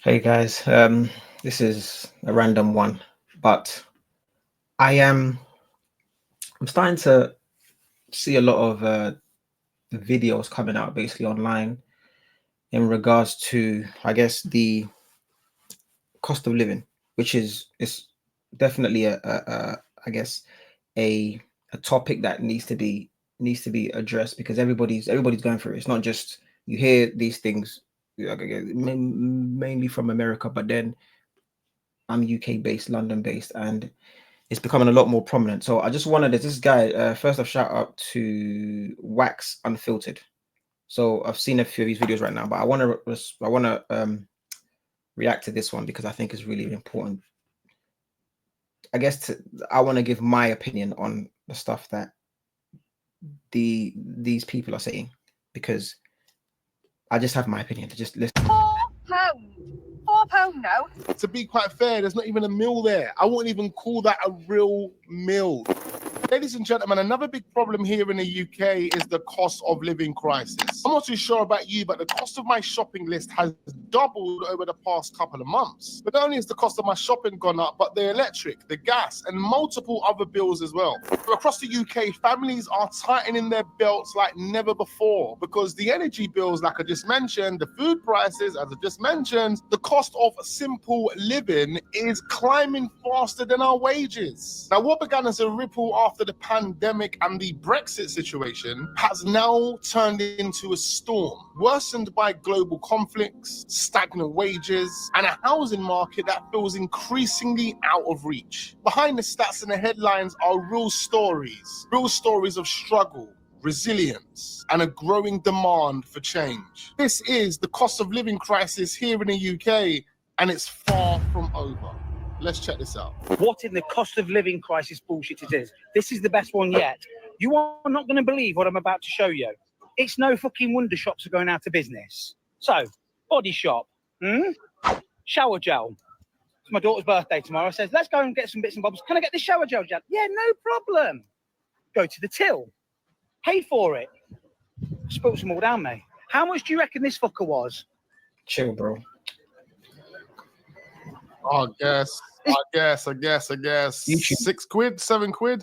Hey guys, this is a random one, but I am I'm starting to see a lot of videos coming out basically online in regards to, I guess, the cost of living, which is definitely I guess a a topic that needs to be addressed because everybody's going through it. It's not just you hear these things mainly from America, but then I'm UK based, London based, and it's becoming a lot more prominent. So I just wanted this guy first off shout out to Wax Unfiltered. So I've seen a few of these videos right now, but I want to react to this one because I think it's really important. I want to give my opinion on the stuff that these people are saying because I just have my opinion to just listen. £4. £4 now. To be quite fair, there's not even a meal there. I wouldn't even call that a real meal. Ladies and gentlemen, another big problem here in the UK is the cost of living crisis. I'm not too sure about you, but the cost of my shopping list has doubled over the past couple of months. But not only has the cost of my shopping gone up, but the electric, the gas, and multiple other bills as well. Across the UK, families are tightening their belts like never before because the energy bills, like I just mentioned, the food prices, as I just mentioned, the cost of simple living is climbing faster than our wages. Now, what began as a ripple after the pandemic and the Brexit situation has now turned into a storm, worsened by global conflicts, stagnant wages, and a housing market that feels increasingly out of reach. Behind the stats and the headlines are real stories of struggle, resilience, and a growing demand for change. This is the cost of living crisis here in the UK, and it's far from over. Let's check this out. What in the cost of living crisis bullshit it is. This is the best one yet. You are not going to believe what I'm about to show you. It's no fucking wonder shops are going out of business. So, Body Shop, shower gel. It's my daughter's birthday tomorrow. Says, let's go and get some bits and bobs. Can I get this shower gel? Yeah, no problem. Go to the till. Pay for it. Spilt some all down, mate. How much do you reckon this fucker was? Chill, bro. I guess. YouTube. £6, £7.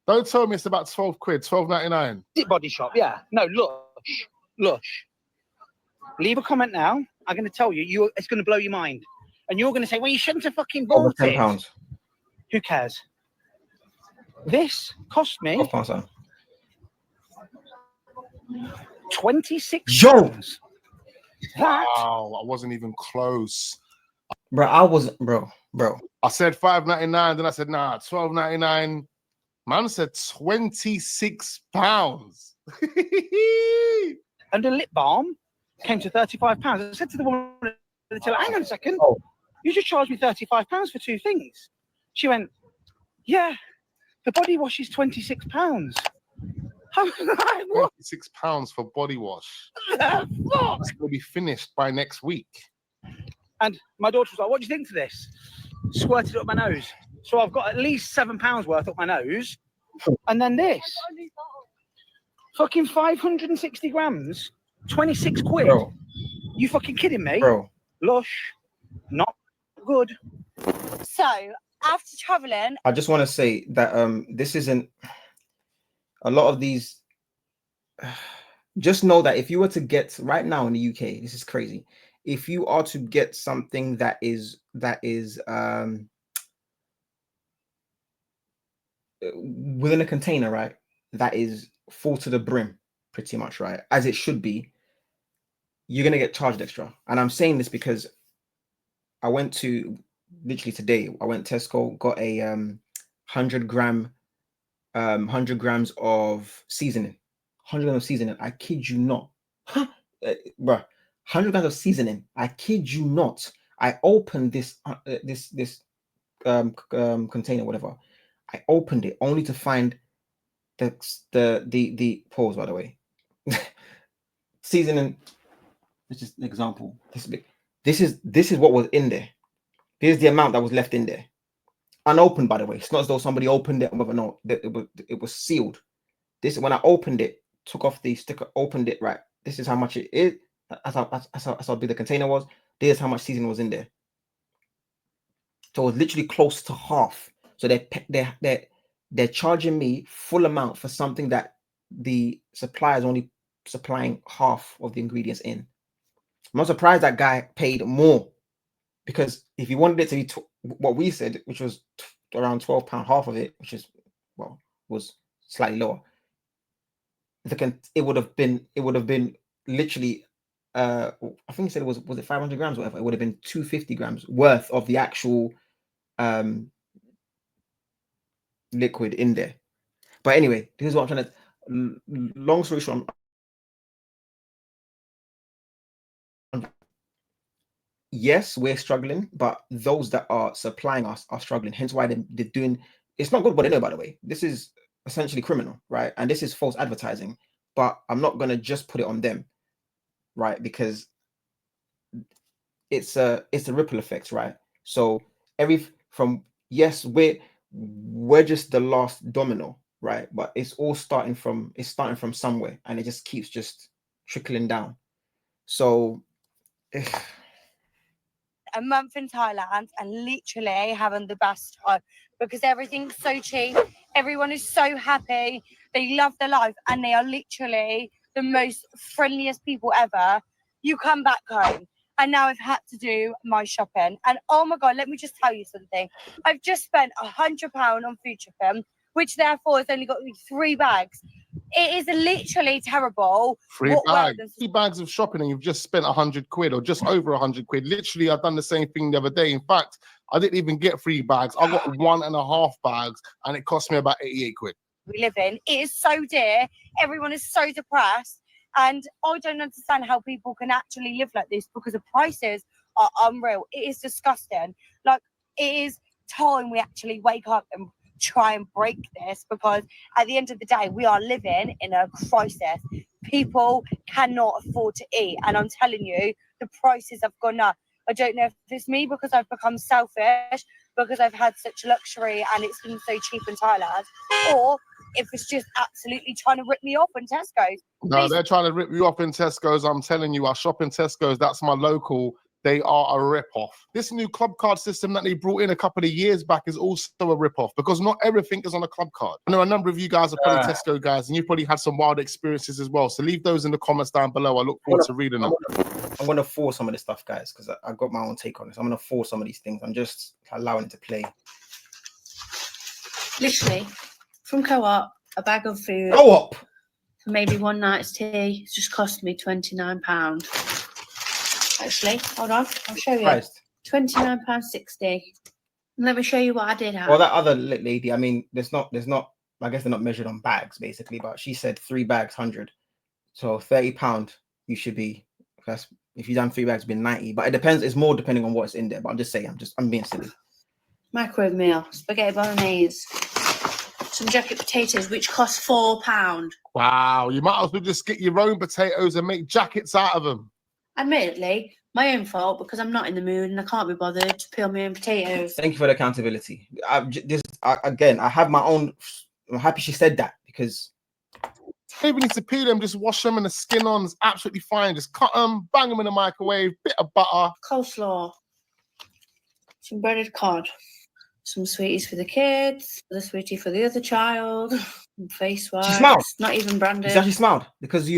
Don't tell me it's about 12 quid, £12.99. Body Shop, yeah. No, Lush. Leave a comment now. I'm going to tell you, it's going to blow your mind. And you're going to say, well, you shouldn't have fucking Over bought it. £10. Who cares? This cost me £12, son. £26. Yo! That Wow, I wasn't even close. Bro, I was bro. I said £5.99, then I said, nah, £12.99. Man said £26. and a lip balm came to £35. I said to the woman at the till, hang on a second. Oh. You just charged me £35 for two things. She went, yeah, the body wash is £26. I'm like, what £26 for body wash. the fuck? It's going to be finished by next week. And my daughter was like, what do you think to this? Squirted it up my nose. So I've got at least £7 worth up my nose. And then this. Fucking 560 grams, 26 quid. Bro. You fucking kidding me? Bro. Lush, not good. So, after travelling, I just want to say that this isn't a lot of these. Just know that if you were to get right now in the UK, this is crazy. If you are to get something that is within a container, right, that is full to the brim, pretty much, right, as it should be, you're gonna get charged extra. And I'm saying this because I went to literally today. I went to Tesco, got a 100 grams of seasoning. 100 grams of seasoning. I kid you not, bruh. 100 grams of seasoning. I kid you not. I opened this container, whatever. I opened it only to find the pause. By the way, seasoning. This is an example. This is what was in there. Here's the amount that was left in there, unopened. By the way, it's not as though somebody opened it. Whether no, it was sealed. This when I opened it, took off the sticker, opened it. Right. This is how much it is. That's how big the container was. There's how much seasoning was in there. So it was literally close to half. So they're charging me full amount for something that the supplier is only supplying half of the ingredients in. I'm not surprised that guy paid more, because if he wanted it to be what we said, which was around £12, half of it, which is, well, was slightly lower. It would have been literally, I think he said was it 500 grams or whatever. It would have been 250 grams worth of the actual liquid in there. But anyway, here's what I'm trying to. Long story short, yes, we're struggling, but those that are supplying us are struggling. Hence why they're doing. It's not good what they know, by the way. This is essentially criminal, right? And this is false advertising. But I'm not gonna just put it on them, right? Because it's a ripple effect, right? So yes, we're just the last domino, right? But it's starting from somewhere, and it just keeps just trickling down. So a month in Thailand and literally having the best time because everything's so cheap. Everyone is so happy. They love their life and they are literally the most friendliest people ever. You come back home and now I've had to do my shopping. And oh my God, let me just tell you something. I've just spent £100 on food shopping, which therefore has only got me 3 bags. It is literally terrible. 3 bags of shopping and you've just spent 100 quid or just over 100 quid. Literally, I've done the same thing the other day. In fact, I didn't even get 3 bags. I got 1.5 bags and it cost me about 88 quid. We live in. It is so dear. Everyone is so depressed. And I don't understand how people can actually live like this because the prices are unreal. It is disgusting. Like, it is time we actually wake up and try and break this, because at the end of the day we are living in a crisis. People cannot afford to eat, and I'm telling you, the prices have gone up. I don't know if it's me because I've become selfish because I've had such luxury and it's been so cheap in Thailand, or if it's just absolutely trying to rip me off in Tesco's. No, they're trying to rip you off in Tesco's. I'm telling you, I shop in Tesco's. That's my local. They are a rip-off. This new club card system that they brought in a couple of years back is also a rip-off because not everything is on a club card. I know a number of you guys are probably Tesco guys and you've probably had some wild experiences as well. So leave those in the comments down below. I look forward to reading them. I'm going to force some of this stuff, guys, because I got my own take on this. I'm going to force some of these things. I'm just allowing it to play. Literally, from Co-op, a bag of food. Co-op! For maybe one night's tea. It's just cost me £29. Actually, hold on, I'll show you. £29.60. Let me show you what I did have. Well, that other lady, I mean, there's not. I guess they're not measured on bags, basically. But she said 3 bags, 100. So £30, you should be. If you've done 3 bags, it'd be 90. But it depends. It's more depending on what's in there. But I'm just saying. I'm being silly. Microwave meal, spaghetti bolognese, some jacket potatoes, which cost £4. Wow, you might as well just get your own potatoes and make jackets out of them. Admittedly, my own fault because I'm not in the mood and I can't be bothered to peel my own potatoes. Thank you for the accountability. Again, I have my own. I'm happy she said that because maybe need to peel them, just wash them and the skin on is absolutely fine. Just cut them, bang them in the microwave, bit of butter. Coleslaw, some breaded cod, some sweeties for the kids, the sweetie for the other child, face wipes. She smiled. Not even branded. She actually smiled because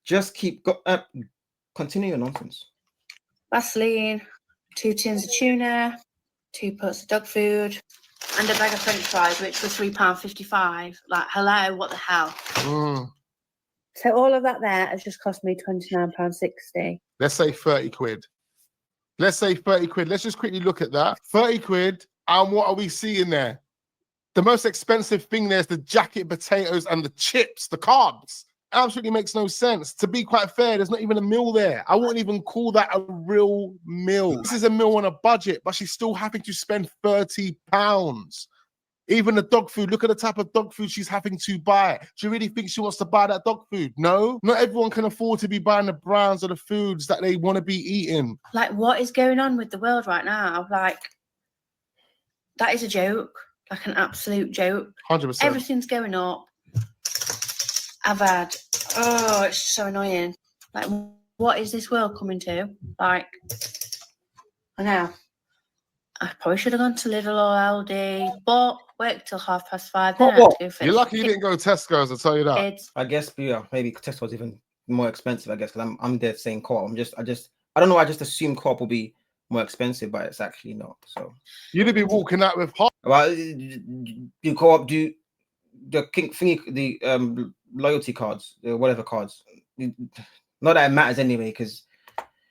just keep continue your nonsense. Vaseline, 2 tins of tuna, 2 pots of dog food, and a bag of French fries, which were £3.55. Like, hello, what the hell? So all of that there has just cost me £29.60. Let's say 30 quid. Let's say 30 quid. Let's just quickly look at that. 30 quid, and what are we seeing there? The most expensive thing there is the jacket potatoes and the chips, the carbs. Absolutely makes no sense. To be quite fair, there's not even a meal there. I wouldn't even call that a real meal. This is a meal on a budget, but she's still having to spend £30. Even the dog food, look at the type of dog food she's having to buy. Do you really think she wants to buy that dog food? No. Not everyone can afford to be buying the brands or the foods that they want to be eating. Like, what is going on with the world right now? Like, that is a joke. Like, an absolute joke. 100%. Everything's going up. I've had, it's so annoying. Like, what is this world coming to? Like, I know. I probably should have gone to Lidl or Aldi, but worked till 5:30. Then I had to go for You're lucky you didn't go to Tesco's, I'll tell you that. kids. I guess, yeah, maybe Tesco's even more expensive. I guess because I'm there saying Co-op. I don't know. I just assume Co-op will be more expensive, but it's actually not. So You'd be walking out with half. well, do Co-op do the thingy, the loyalty cards, whatever cards. Not that it matters anyway, because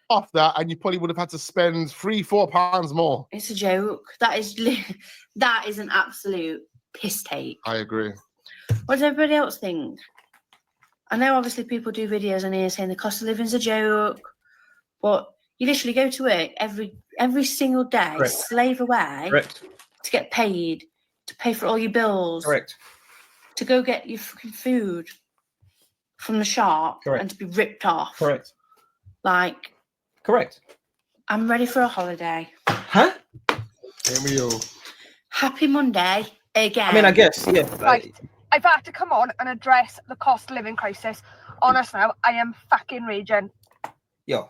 Off that, and you probably would have had to spend £3-4 more. It's a joke. That is an absolute piss take. I agree. What does everybody else think? I know obviously people do videos on here saying the cost of living's a joke, but you literally go to work every single day, Correct. slave away correct, to get paid, to pay for all your bills, correct, to go get your fucking food from the shop Correct. and to be ripped off. correct, Like, correct. I'm ready for a holiday. Huh? Here we go. Happy Monday again. I mean, I guess, yeah. Right. I've had to come on and address the cost of living crisis. Honest now, I am fucking raging. Yo.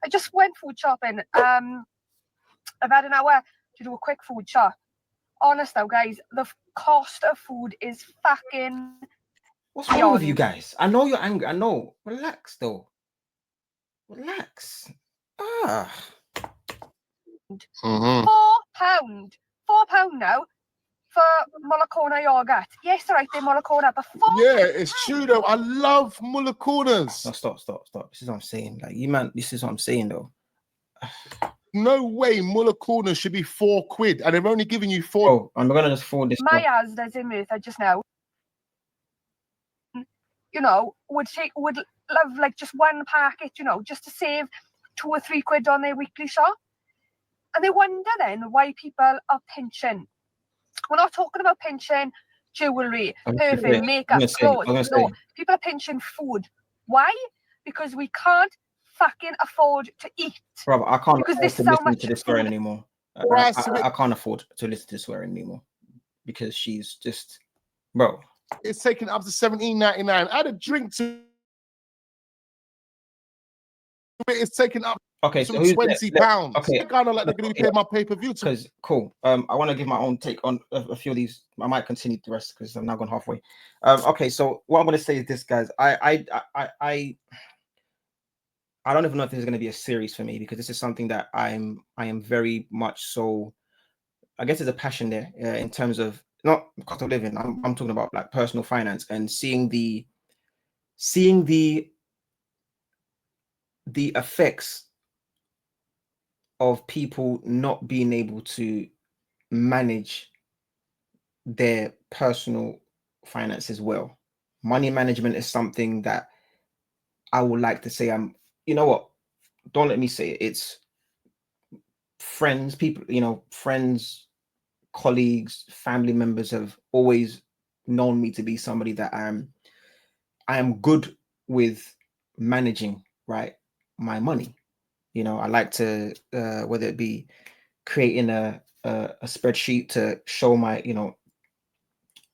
I just went food shopping. I've had an hour to do a quick food shop. Honest now, guys, the cost of food is fucking. What's wrong with you guys? I know you're angry. I know. Relax, though. Relax. Ah. Mm-hmm. £4. £4 now for Molokona yogurt. Yes, all right, they're Molokona, but Yeah, it's true though. I love Muller Corners. No, stop. This is what I'm saying. Like, you man, this is what I'm saying, though. No way Muller Corners should be £4, and they're only giving you 4. Oh, I'm gonna just forward this. my Asda's in Merthyr just now. You know, would love like just one packet, you know, just to save £2 or £3 on their weekly shop. And they wonder then why people are pinching. We're not talking about pinching jewellery, perfume, makeup, clothes. No, people are pinching food. Why? Because we can't fucking afford to eat. Bro, I can't Because afford there's to so listen much to this food. swearing anymore. I can't afford to listen to this swearing anymore because she's just, bro. It's taken up to $17.99. Add a drink to it. It's taken up Okay, to so who's £20. okay. They're kind of like they're going to be paying my pay-per-view. Because cool. I want to give my own take on a few of these. I might continue the rest because I've now gone halfway. Okay, so what I'm going to say is this, guys. I don't even know if this is going to be a series for me because this is something that I am very much so. I guess there's a passion there in terms of not cost of living. I'm talking about like personal finance and seeing the effects of people not being able to manage their personal finances well. Money management is something that I would like to say you know what? Don't let me say it. It's friends, people, friends, colleagues, family members have always known me to be somebody that I am good with managing, right, my money. I like to whether it be creating a spreadsheet to show my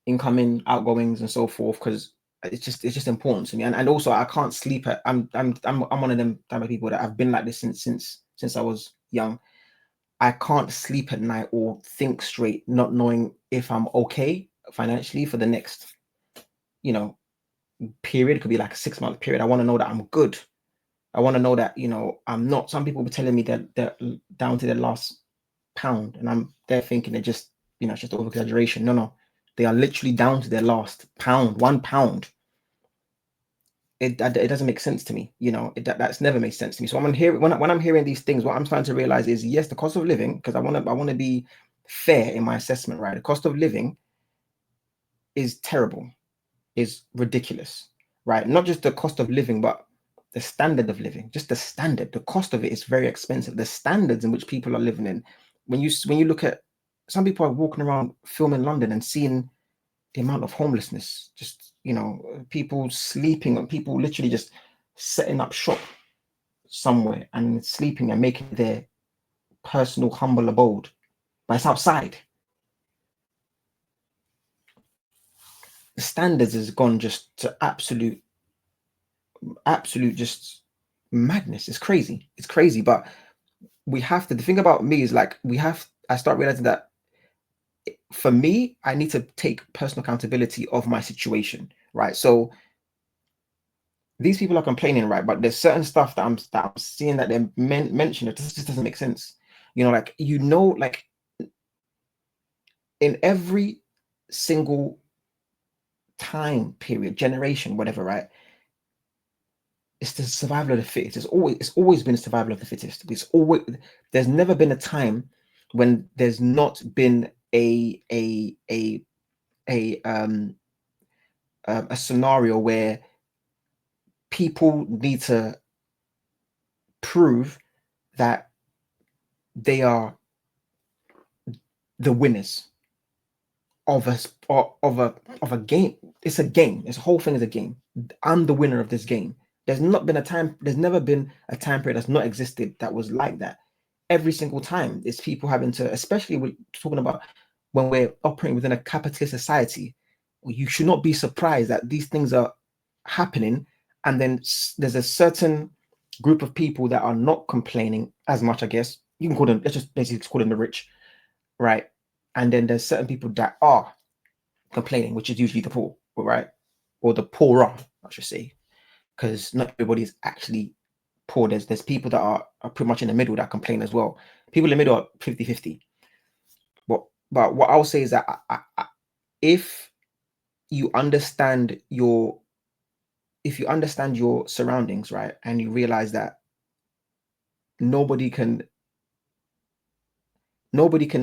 incoming, outgoings, and so forth, because it's just important to me. And also I can't sleep at I'm one of them type of people that I've been like this since I was young. I can't sleep at night or think straight, not knowing if I'm okay financially for the next, period. It could be like a 6-month period. I want to know that I'm good. I want to know that, I'm not. Some people be telling me that they're down to their last pound, and they're thinking they're just, it's just over exaggeration. No, they are literally down to their last pound, 1 pound. It doesn't make sense to me. That's never made sense to me. So when I'm hearing these things, what I'm starting to realize is, yes, the cost of living, because I want to be fair in my assessment, right? The cost of living is terrible, is ridiculous, right? Not just the cost of living, but the standard of living, just the standard. The cost of it is very expensive. The standards in which people are living in. When you look at, some people are walking around filming London and seeing the amount of homelessness, just, people sleeping, people literally just setting up shop somewhere and sleeping and making their personal humble abode, but it's outside. The standards has gone just to absolute absolute just madness. It's crazy. It's crazy. But we have to, the thing about me is like, I start realizing that for me, I need to take personal accountability of my situation, right? So these people are complaining, right? But there's certain stuff that I'm seeing that they're mentioning. It just doesn't make sense. You know, like, you know, like in every single time period, generation, whatever, right? It's the survival of the fittest. It's always been the survival of the fittest. There's never been a time when there's not been a scenario where people need to prove that they are the winners of a game. It's a game. This whole thing is a game. I'm the winner of this game. There's never been a time period that's not existed that was like that. Every single time, it's people having to, especially we're talking about when we're operating within a capitalist society, you should not be surprised that these things are happening. And then there's a certain group of people that are not complaining as much, I guess. You can call them, let's just basically call them the rich, right? And then there's certain people that are complaining, which is usually the poor, right? Or the poorer, I should say, because not everybody is actually poor. There's people that are pretty much in the middle that complain as well. People in the middle are 50-50. But what I'll say is that if you understand your surroundings, right, and you realize that nobody can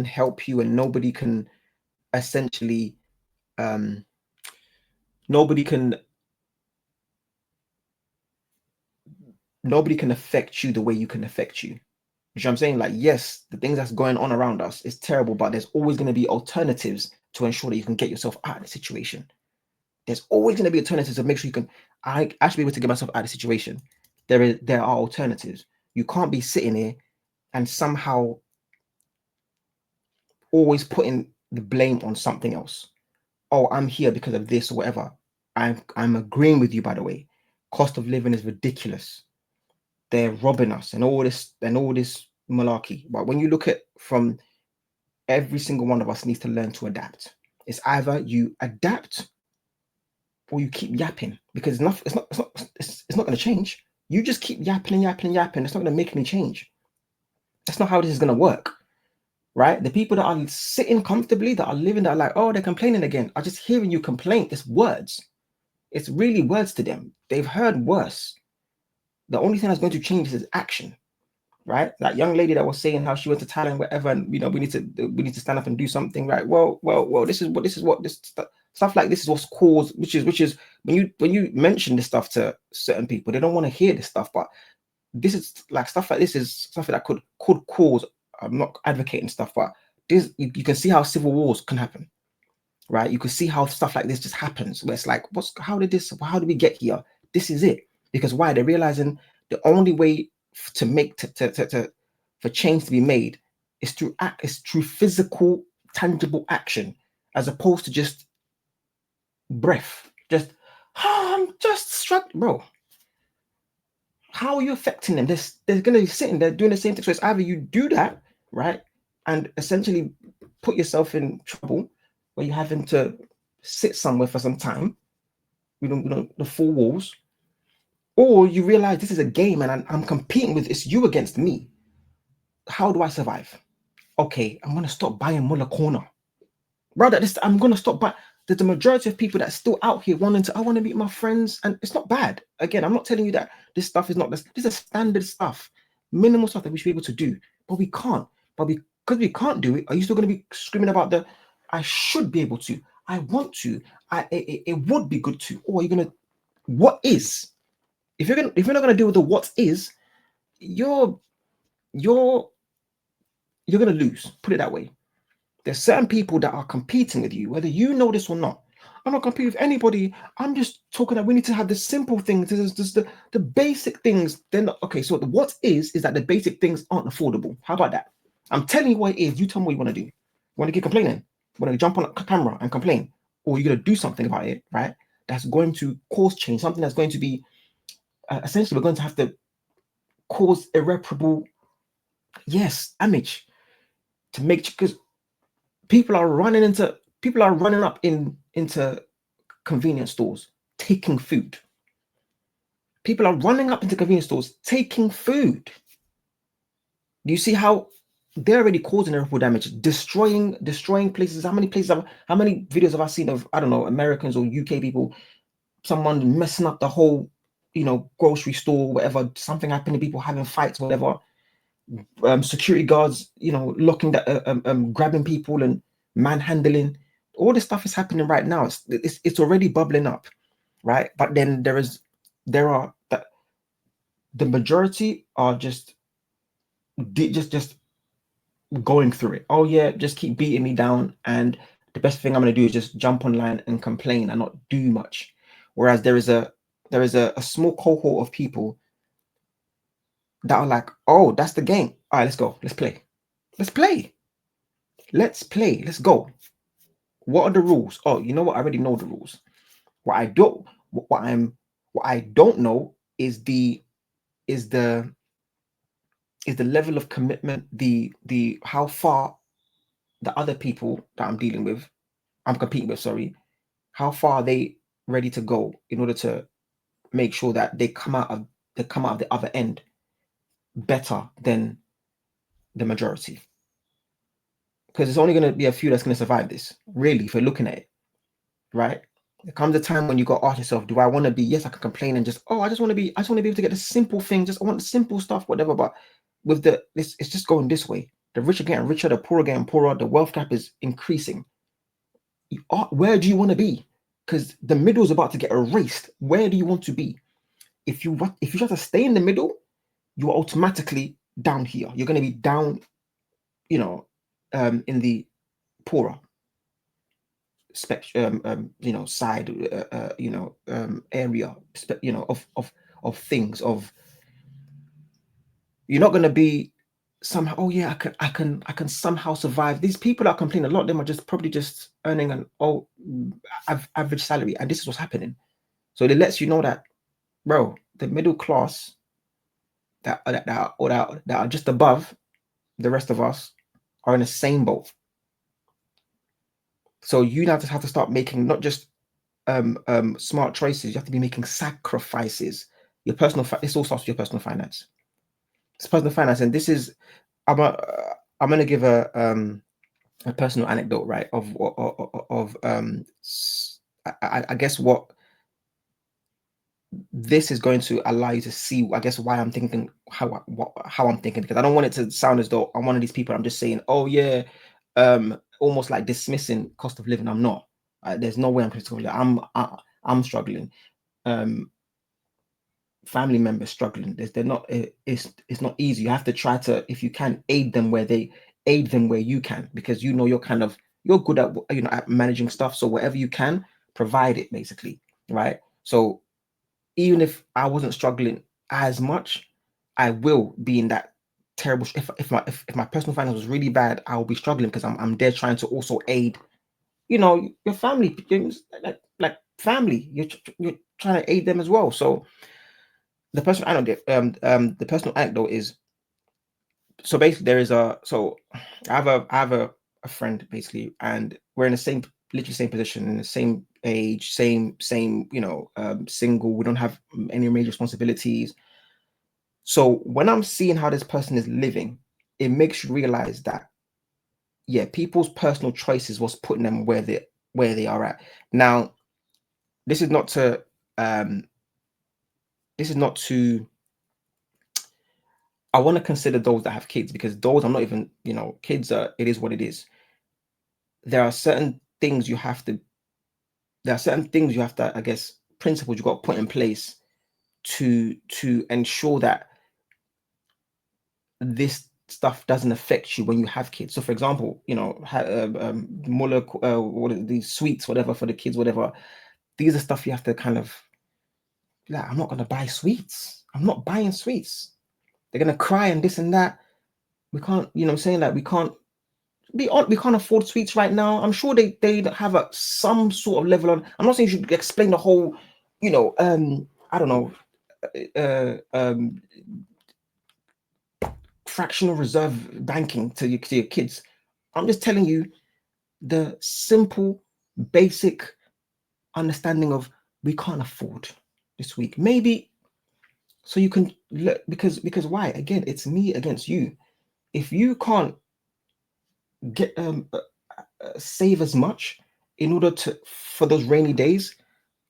help you, and nobody can essentially nobody can affect you the way you can affect you. You know what I'm saying? Like, yes, the things that's going on around us is terrible, but there's always going to be alternatives to ensure that you can get yourself out of the situation. There's always going to be alternatives to make sure you can. I should be able to get myself out of the situation. There are alternatives. You can't be sitting here and somehow always putting the blame on something else. Oh, I'm here because of this or whatever. I'm agreeing with you, by the way. Cost of living is ridiculous. They're robbing us and all this malarkey. But when you look at from every single one of us needs to learn to adapt. It's either you adapt or you keep yapping, because it's not going to change. You just keep yapping. It's not going to make any change. That's not how this is going to work, right? The people that are sitting comfortably, that are living, that are like, oh, they're complaining again, are just hearing you complain. It's words. It's really words to them. They've heard worse. The only thing that's going to change is action, right? That young lady that was saying how she went to Thailand, whatever, and we need to stand up and do something, right? Well. This is what stuff like this is what's caused, which is when you mention this stuff to certain people, they don't want to hear this stuff. But this is like stuff like this is something that could cause. I'm not advocating stuff, but this you can see how civil wars can happen, right? You can see how stuff like this just happens, where it's like, how did we get here? This is it. Because why? They're realizing the only way to make for change to be made is through physical, tangible action, as opposed to just breath. I'm just struck, bro. How are you affecting them? They're gonna be sitting there doing the same thing. So it's either you do that, right, and essentially put yourself in trouble, where you're having to sit somewhere for some time, the four walls. Or you realize this is a game and I'm competing with, it's you against me. How do I survive? Okay, I'm going to stop buying Muller Corner. Brother, I'm going to stop buying. There's the majority of people that's still out here I want to meet my friends. And it's not bad. Again, I'm not telling you that this stuff is not this. This is standard stuff, minimal stuff that we should be able to do. But we can't. But because we can't do it, are you still going to be screaming about I should be able to, I want to, it would be good to, or are you going to, what is? If you're not going to deal with the what is, you're going to lose. Put it that way. There's certain people that are competing with you, whether you know this or not. I'm not competing with anybody. I'm just talking that we need to have the simple things. This is the basic things. Then okay, so the what is that the basic things aren't affordable. How about that? I'm telling you what it is. You tell me what you want to do. You want to keep complaining? You want to jump on a camera and complain? Or you're going to do something about it, right? That's going to cause change. Something that's going to be essentially we're going to have to cause irreparable, yes, damage to make, because people are running up into convenience stores taking food. People are running up into convenience stores taking food. Do you see how they're already causing irreparable damage, destroying places? How many videos have I seen of, I don't know, Americans or UK people, someone messing up the whole, grocery store, whatever, something happening, people having fights, whatever, security guards, locking that, grabbing people and manhandling. All this stuff is happening right now. It's already bubbling up, right? But then the majority are just going through it. Oh yeah, just keep beating me down, and the best thing I'm going to do is just jump online and complain and not do much. Whereas there is a small cohort of people that are like, oh, that's the game. All right, let's go. Let's play. Let's go. What are the rules? Oh, you know what? I already know the rules. What I don't know is the level of commitment, the how far the other people that I'm competing with, how far are they ready to go in order to make sure that they come out of the other end better than the majority. Because it's only going to be a few that's going to survive this, really, if you're looking at it, right? There comes a time when you got to ask yourself, do I want to be, yes, I can complain and just, I just want to be able to get the simple thing, I want the simple stuff, whatever. But with it's just going this way. The rich are getting richer, the poor are getting poorer, the wealth gap is increasing. Where do you want to be? Because the middle is about to get erased. Where do you want to be? If you try to stay in the middle, you are automatically down here. You're going to be down, in the poorer spectrum, side, area, of things. You're not going to be somehow, oh yeah, I can somehow survive. These people that complain, a lot of them are probably just earning an average salary, and this is what's happening. So it lets you know that, bro, the middle class that are just above the rest of us are in the same boat. So you now just have to start making not just smart choices. You have to be making sacrifices. This all starts with your personal finance. It's personal finance, and this is I'm going to give a personal anecdote, right? I guess what this is going to allow you to see, I guess, why I'm thinking how I'm thinking, because I don't want it to sound as though I'm one of these people. I'm just saying, oh yeah, almost like dismissing cost of living. I'm not. There's no way I'm critical. I'm struggling. Family members struggling. It's not easy. You have to try to, if you can, aid them where you can, because you're good at at managing stuff. So whatever you can, provide it, basically, right? So even if I wasn't struggling as much, I will be in that terrible. If my personal finance was really bad, I will be struggling because I'm there trying to also aid, your family, like family. You're trying to aid them as well. So the personal anecdote is, so basically I have a friend, basically, and we're in the literally same position, in the same age, same single. We don't have any major responsibilities. So when I'm seeing how this person is living, it makes you realize that, yeah, people's personal choices was putting them where they are at. Now, this is not to I want to consider those that have kids, because those I'm not even, kids are, it is what it is. There are certain things you have to, I guess, principles you got to put in place to ensure that this stuff doesn't affect you when you have kids. So for example, what are these sweets, whatever, for the kids, whatever. These are stuff you have to kind of, I'm not going to buy sweets. I'm not buying sweets. They're going to cry and this and that. We can't, I'm saying that we can't afford sweets right now. I'm sure they have some sort of level on. I'm not saying you should explain the whole, I don't know, fractional reserve banking to your kids. I'm just telling you the simple, basic understanding of we can't afford this week. Maybe so you can because why? Again, it's me against you. If you can't get save as much in order to for those rainy days,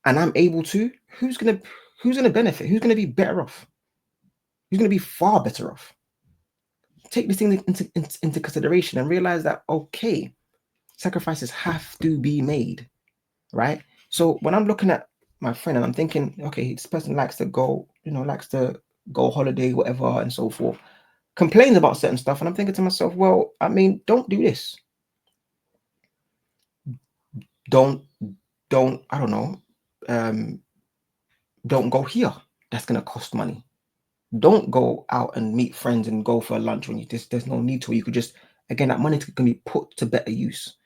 and I'm able to, who's gonna benefit? Who's gonna be better off? Who's gonna be far better off? Take this thing into consideration and realize that okay, sacrifices have to be made, right? So when I'm looking at my friend and I'm thinking, okay, this person likes to go holiday, whatever, and so forth, complains about certain stuff, and I'm thinking to myself, well, I mean, don't do this. Don't I don't know. Don't go here. That's gonna cost money. Don't go out and meet friends and go for a lunch when there's no need to. You could just, again, that money can be put to better use.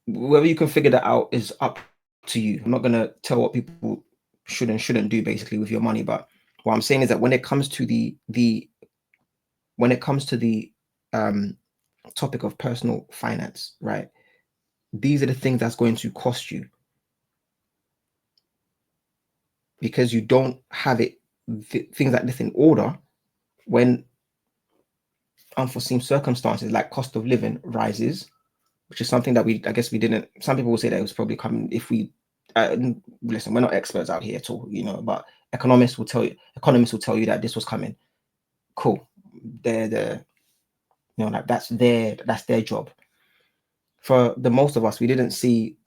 Whether you can figure that out is up to you. I'm not gonna tell what people should and shouldn't do basically with your money, but what I'm saying is that when it comes to the topic of personal finance, right? These are the things that's going to cost you because you don't have things like this in order when unforeseen circumstances like cost of living rises, which is something that we didn't. Some people will say that it was probably coming if we listen. We're not experts out here at all, but economists will tell you that this was coming. Cool, they're like that's their job. For the most of us, we didn't see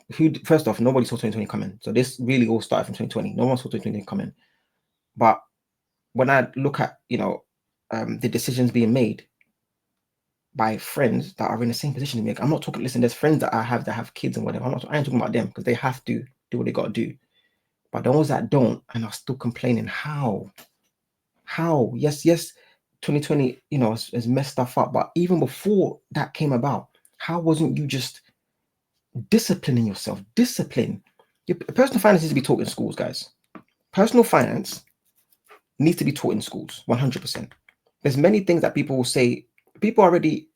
first off, nobody saw 2020 coming. So this really all started from 2020. No one saw 2020 coming. But when I look at the decisions being made by friends that are in the same position to me, I'm not talking. Listen, there's friends that I have that have kids and whatever. I ain't talking about them because they have to do what they got to do. But those that don't and are still complaining, how? Yes, 2020, has messed stuff up. But even before that came about, how wasn't you just disciplining yourself? Discipline. Personal finance needs to be taught in schools, guys. Personal finance needs to be taught in schools, 100%. There's many things that people will say. You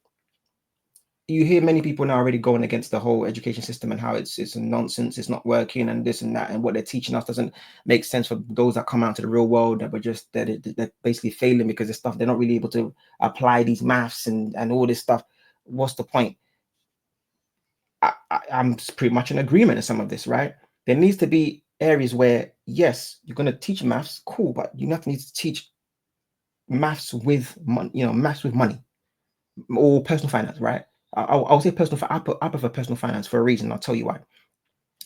hear many people now already going against the whole education system and how it's a nonsense, it's not working, and this and that, and what they're teaching us doesn't make sense for those that come out to the real world, that they're basically failing because of stuff they're not really able to apply these maths and all this stuff. What's the point? I'm pretty much in agreement in some of this, right? There needs to be areas where, yes, you're going to teach maths, cool, but you need to teach maths with money, maths with money or personal finance, right? I'll say personal. I prefer personal finance for a reason. I'll tell you why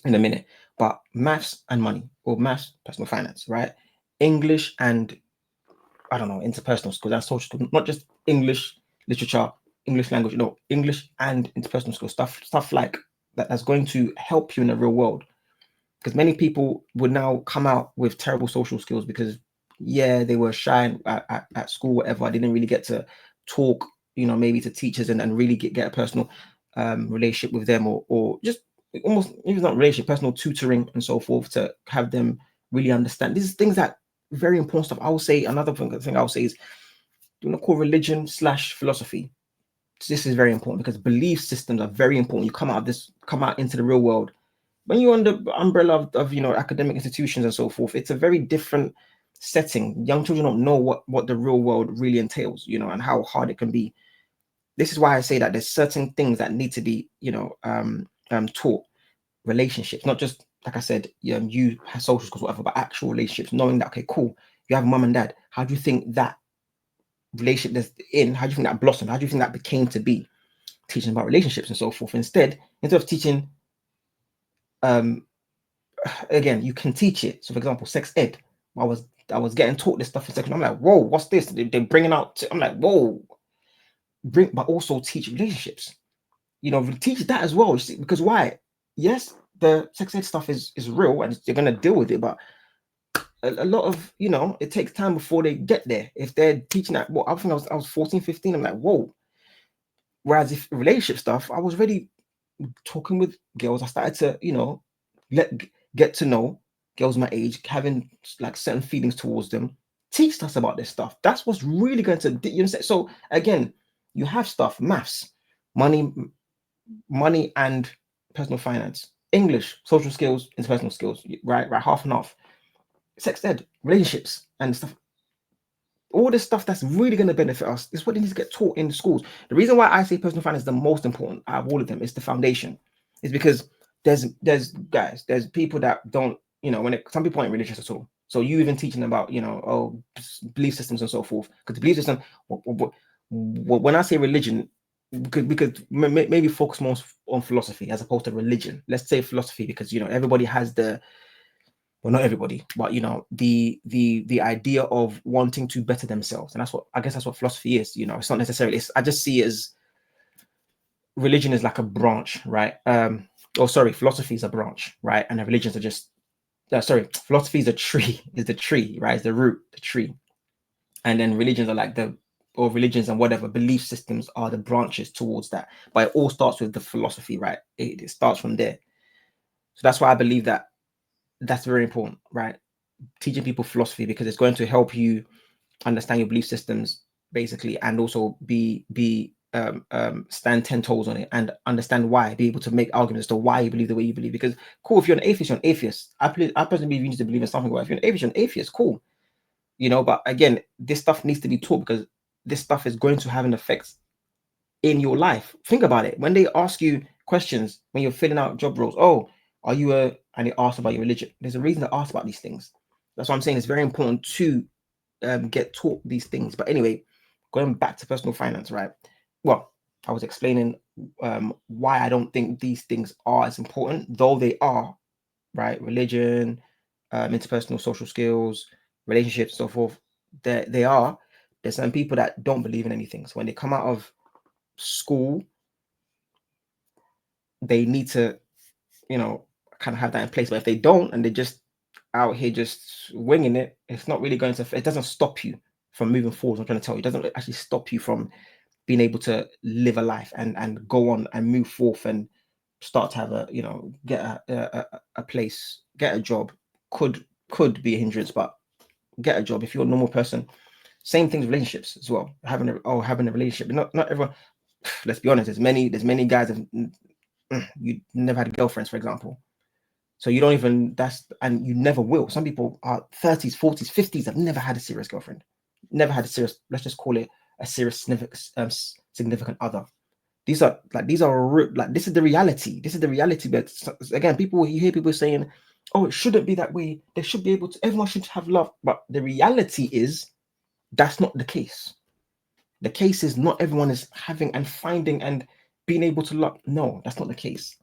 in a minute. But maths and money, or maths, personal finance, right? English and I don't know, interpersonal skills and social skills, not just English literature, English language, English and interpersonal skills, stuff like that that's going to help you in the real world. Because many people would now come out with terrible social skills because they were shy at school, whatever. I didn't really get to talk, maybe to teachers and really get a personal relationship with them, or just almost even not relationship, personal tutoring and so forth to have them really understand. These things that very important stuff. I will say another thing I'll say is call religion / philosophy. This is very important because belief systems are very important. You come out into the real world. When you're under the umbrella of academic institutions and so forth, it's a very different setting. Young children don't know what the real world really entails, and how hard it can be. This is why I say that there's certain things that need to be, taught. Relationships, not just like I said, you have social skills, whatever, but actual relationships. Knowing that, okay, cool, you have a mum and dad. How do you think that relationship that's in? How do you think that blossomed? How do you think that became to be? Teaching about relationships and so forth. Instead of teaching. Again, you can teach it. So, for example, sex ed. I was getting taught this stuff in sex ed. I'm like, whoa, what's this? They're bringing out. I'm like, whoa. But also teach relationships. Teach that as well. Because why? Yes, the sex ed stuff is real, and you're gonna deal with it. But a lot of it takes time before they get there. If they're teaching that, I think I was 14, 15. I'm like, whoa. Whereas if relationship stuff, I was already talking with girls. I started to get to know girls my age, having like certain feelings towards them. Teach us about this stuff. That's what's really going to, you know. So again, you have stuff, maths, money and personal finance, English, social skills, interpersonal skills, right, half and half. Sex ed, relationships and stuff. All this stuff that's really going to benefit us is what needs to get taught in the schools. The reason why I say personal finance is the most important out of all of them, is the foundation. Is because there's people that don't, you know, some people aren't religious at all. So you even teaching about, you know, belief systems and so forth. Because the belief system, when I say religion, we could maybe focus more on philosophy as opposed to religion. Let's say philosophy, because, you know, everybody has well, not everybody, but, you know, the idea of wanting to better themselves. And that's what philosophy is. You know, it's not necessarily, I just see it as religion is like a branch, right? Philosophy is a branch, right? And the religions are just, philosophy is the tree, right? It's the root, the tree. And then religions are like religions and whatever belief systems are the branches towards that. But it all starts with the philosophy, right? It starts from there. So that's why I believe that that's very important, right? Teaching people philosophy, because it's going to help you understand your belief systems, basically, and also stand 10 toes on it and understand why, be able to make arguments as to why you believe the way you believe. Because cool, if you're an atheist, you're an atheist. I personally believe you need to believe in something. Well, if you're an atheist, you're an atheist, cool. You know, but again, this stuff needs to be taught, because this stuff is going to have an effect in your life. Think about it. When they ask you questions, when you're filling out job roles, are you and they ask about your religion. There's a reason to ask about these things. That's what I'm saying. It's very important to get taught these things. But anyway, going back to personal finance, right? Well, I was explaining why I don't think these things are as important, though they are, right? Religion, interpersonal social skills, relationships, so forth. They are. There's some people that don't believe in anything. So when they come out of school, they need to, you know, kind of have that in place. But if they don't, and they're just out here just winging it, it's not really going to, it doesn't stop you from moving forward. I'm trying to tell you, it doesn't actually stop you from being able to live a life and go on and move forth and start to have a, you know, get a place, get a job. Could be a hindrance, but get a job. If you're a normal person, same thing with relationships as well. Having a relationship. Not everyone. Let's be honest. There's many guys that you never had girlfriends, for example. So you don't even, and you never will. Some people are 30s, 40s, 50s have never had a serious girlfriend, never had a serious, let's just call it a serious significant other. These are this is the reality. This is the reality. But again, you hear people saying, oh, it shouldn't be that way. They should be able to, everyone should have love. But the reality is that's not the case. The case is not everyone is having and finding and being able to love. No, that's not the case.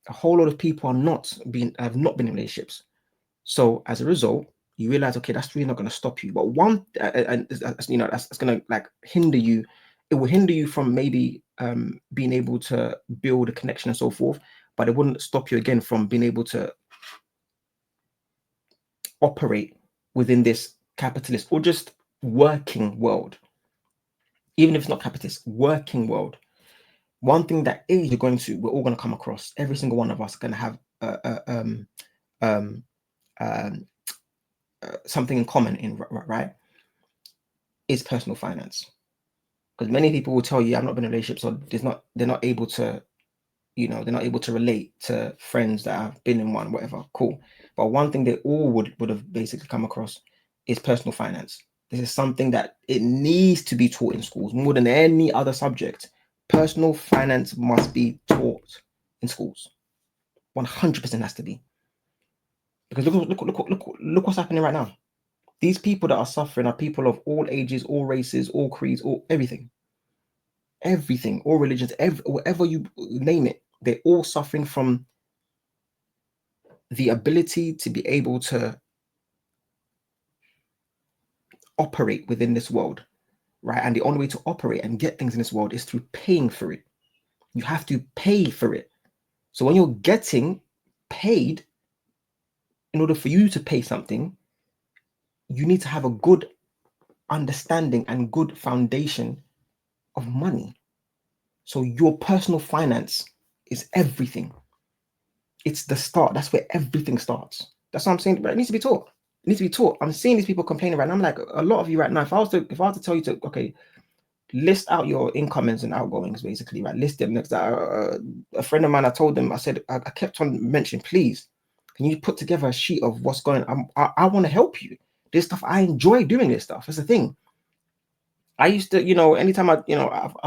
A whole lot of people have not been in relationships. So as a result, you realize, okay, that's really not going to stop you. But one, you know, that's going to like hinder you. It will hinder you from maybe being able to build a connection and so forth. But it wouldn't stop you again from being able to operate within this capitalist or just working world. Even if it's not capitalist, working world. One thing that we're all going to come across, every single one of us going to have something in common in, right, is personal finance. Because many people will tell you, I've not been in a relationship, so they're not able to, you know, they're not able to relate to friends that have been in one, whatever, cool. But one thing they all would have basically come across is personal finance. This is something that it needs to be taught in schools more than any other subject. Personal finance must be taught in schools. 100% has to be. Because look what's happening right now. These people that are suffering are people of all ages, all races, all creeds, all everything, all religions, whatever you name it. They're all suffering from the ability to be able to operate within this world, right? And the only way to operate and get things in this world is through paying for it. You have to pay for it. So when you're getting paid, in order for you to pay something, you need to have a good understanding and good foundation of money. So your personal finance is everything. It's the start. That's where everything starts. That's what I'm saying. But it needs to be taught. It needs to be taught. I'm seeing these people complaining right now. I'm like, a lot of you right now, if I was to tell you to, okay, list out your incomings and outgoings, basically, right? List them. Next, a friend of mine, I told them, I said, I kept on mentioning, please, can you put together a sheet of what's going on? I want to help you. This stuff, I enjoy doing this stuff. That's the thing. I used to, anytime I've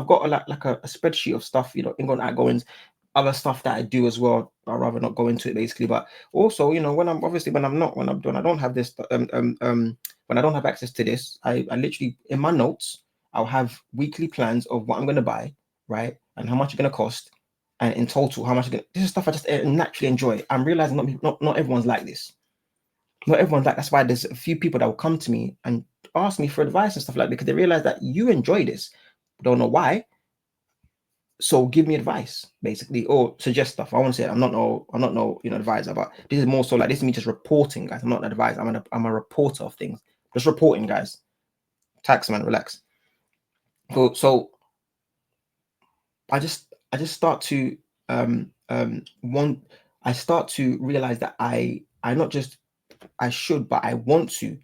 got like a spreadsheet of stuff, ingoing, outgoings, other stuff that I do as well. I'd rather not go into it basically, but also, when I don't have this, when I don't have access to this, I literally, in my notes, I'll have weekly plans of what I'm going to buy, right? And how much it's going to cost. And in total, how much this is stuff I just naturally enjoy. I'm realizing not everyone's like this. Not everyone's like, that's why there's a few people that will come to me and ask me for advice and stuff like that, because they realize that you enjoy this. Don't know why. So give me advice, basically, or suggest stuff. I want to say I'm not no advisor, but this is more so like, this is me just reporting, guys. I'm not an advisor. I'm a reporter of things. Just reporting, guys. Tax, man, relax. So I just start to I start to realize that I should, but I want to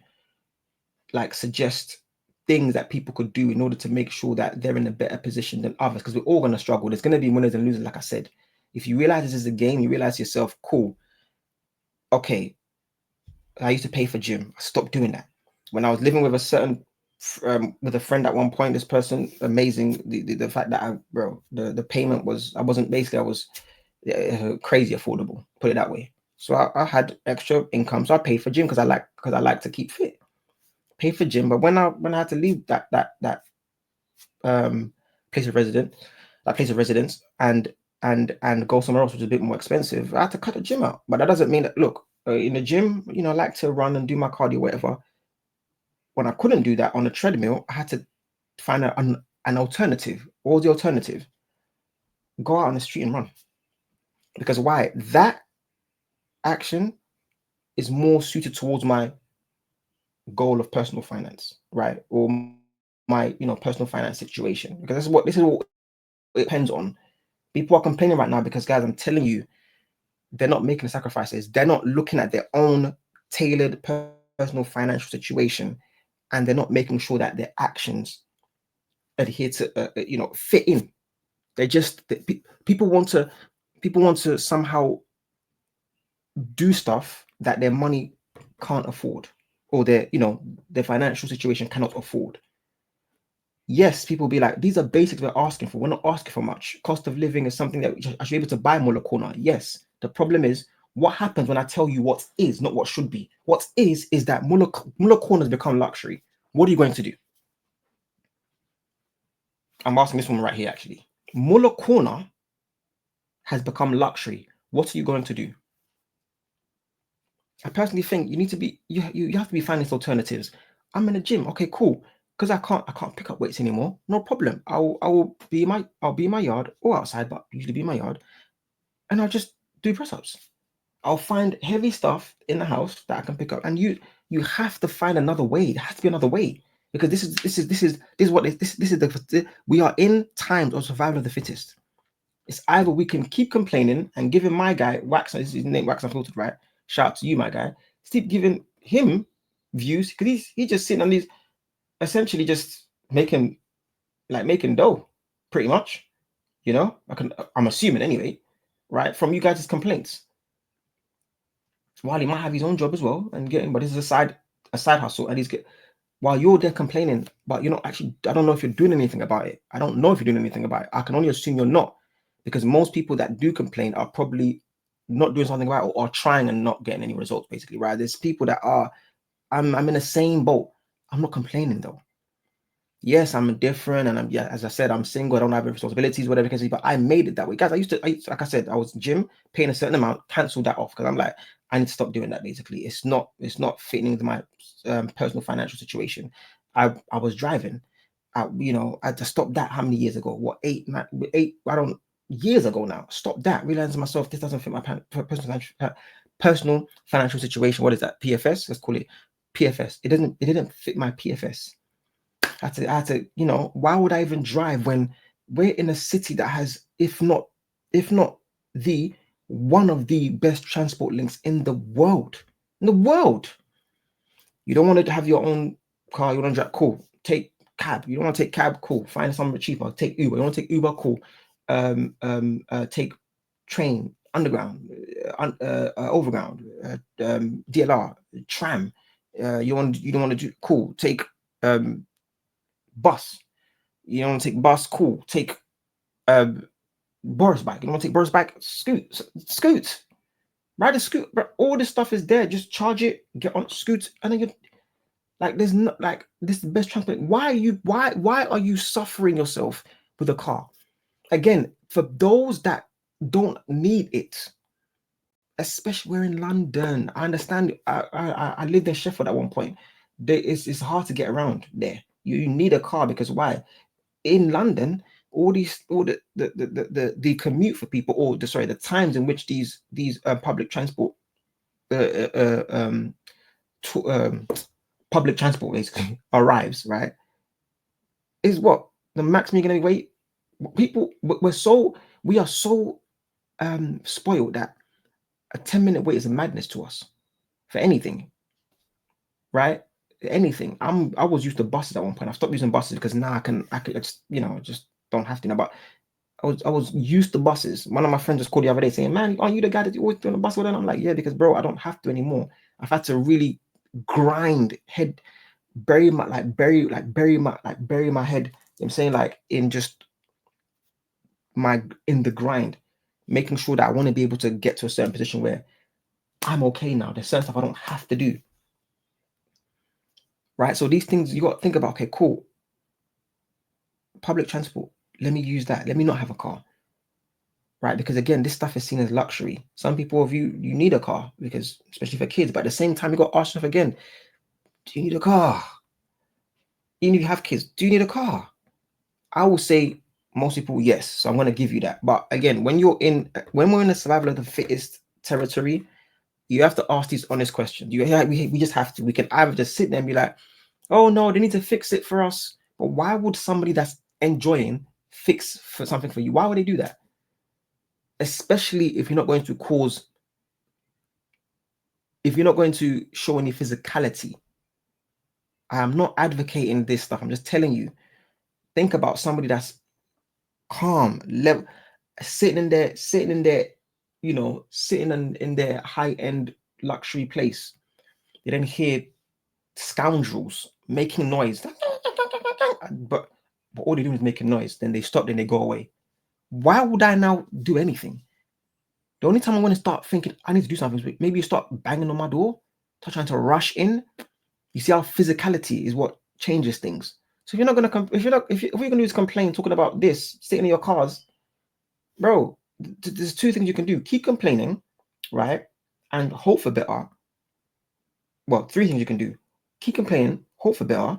like suggest things that people could do in order to make sure that they're in a better position than others, because we're all going to struggle. There's going to be winners and losers, like I said. If you realize this is a game, you realize to yourself, cool, okay, I used to pay for gym. I stopped doing that. When I was living with a certain with a friend at one point, this person, amazing, the fact that the payment was, I was crazy affordable, put it that way. So I had extra income, so I paid for gym because I like to keep fit. Pay for gym, but when I had to leave that place of residence, and go somewhere else, which is a bit more expensive, I had to cut the gym out. But that doesn't mean that, look, in the gym, I like to run and do my cardio, whatever. When I couldn't do that on a treadmill, I had to find an alternative. What was the alternative? Go out on the street and run. Because why? That action is more suited towards my goal of personal finance, right? Or my personal finance situation, because this is what it depends on. People are complaining right now because, guys, I'm telling you, they're not making the sacrifices. They're not looking at their own tailored personal financial situation, and they're not making sure that their actions adhere to fit in. They just people want to somehow do stuff that their money can't afford, or their financial situation cannot afford. Yes, people be like, these are basics we're asking for. We're not asking for much. Cost of living is something that I should be able to buy Muller Corner. Yes. The problem is, what happens when I tell you what is, not what should be? What is that Muller Corner has become luxury. What are you going to do? I'm asking this one right here, actually. Muller Corner has become luxury. What are you going to do? I personally think you have to be finding alternatives. I'm in a gym. Okay, cool. Because I can't pick up weights anymore. No problem. I'll be in my yard or outside, but usually be in my yard, and I'll just do press-ups. I'll find heavy stuff in the house that I can pick up, and you have to find another way. There has to be another way, because this is we are in times of survival of the fittest. It's either we can keep complaining and giving my guy Wax, this is his name, Wax Unfiltered, right? Shout out to you, my guy. Keep giving him views, because he's just sitting on these, essentially just making dough, pretty much. I'm assuming anyway, right? From you guys' complaints. While he might have his own job as well and getting, but this is a side hustle, and while you're there complaining, but you're not actually, I don't know if you're doing anything about it. I don't know if you're doing anything about it. I can only assume you're not, because most people that do complain are probably not doing something about it, or are trying and not getting any results, basically, right? There's people that are, I'm in the same boat. I'm not complaining though. Yes, I'm different, and as I said, I'm single. I don't have responsibilities, whatever you can see. But I made it that way, guys. I used to, like I said, I was gym, paying a certain amount, cancel that off, because I'm like, I need to stop doing that. Basically, it's not fitting into my personal financial situation. I was driving, I had to stop that. How many years ago? What, 8? Years ago now. Stop that. Realizing to myself, this doesn't fit my personal financial situation. What is that? PFS. Let's call it PFS. It didn't fit my PFS. I had to, why would I even drive when we're in a city that has, if not one of the best transport links in the world? in the world. You don't want to have your own car. You want to drive, cool. Take cab. You don't want to take cab, cool. Find something cheaper. Take Uber. You want to take Uber, cool. Take train, underground, overground, DLR, tram. You don't want to do, cool. Take bus. You don't want to take bus, cool. Take Boris bike. You don't want to take Boris bike, scoot. Ride a scoot, but all this stuff is there. Just charge it, get on scoot, and then you like. There's not like this is the best transport. Why are you suffering yourself with a car? Again, for those that don't need it, especially we're in London. I understand. I lived in Sheffield at one point. It's hard to get around there. You need a car because why? In London, all the commute for people, or the times in which these public transport public transport basically arrives, right, is what the maximum you're gonna wait. People, we are so spoiled that a 10-minute wait is a madness to us for anything, right? Anything. I was used to buses at one point. I stopped using buses because now I could just, just don't have to now. But I was used to buses. One of my friends just called the other day saying, "Man, aren't you the guy that you always do on the bus with?" And I'm like, "Yeah, because bro, I don't have to anymore. I've had to really grind head, bury my head. You know what I'm saying, like in just in the grind, making sure that I want to be able to get to a certain position where I'm okay now. There's certain stuff I don't have to do. Right? So these things you got to think about, okay, cool. Public transport, let me use that. Let me not have a car. Right? Because again, this stuff is seen as luxury. Some people of you need a car because, especially for kids, but at the same time, you got to ask yourself again, do you need a car? Even if you have kids, do you need a car? I will say most people, yes. So I'm going to give you that. But again, when we're in the survival of the fittest territory, you have to ask these honest questions. We just have to. We can either just sit there and be like, oh no, they need to fix it for us. But why would somebody that's enjoying fix for something for you? Why would they do that? Especially if you're not going to show any physicality. I am not advocating this stuff. I'm just telling you. Think about somebody that's calm, sitting in their, sitting in their high-end luxury place. You then hear scoundrels making noise, but all they do is making noise. Then they stop, then they go away. Why would I now do anything? The only time I'm going to start thinking I need to do something is maybe you start banging on my door, start trying to rush in. You see how physicality is what changes things. So if you're not going to if you're going to do is complain, talking about this, sitting in your cars, bro, there's two things you can do. Keep complaining, right? And hope for better. Well, three things you can do. Keep complaining, hope for better.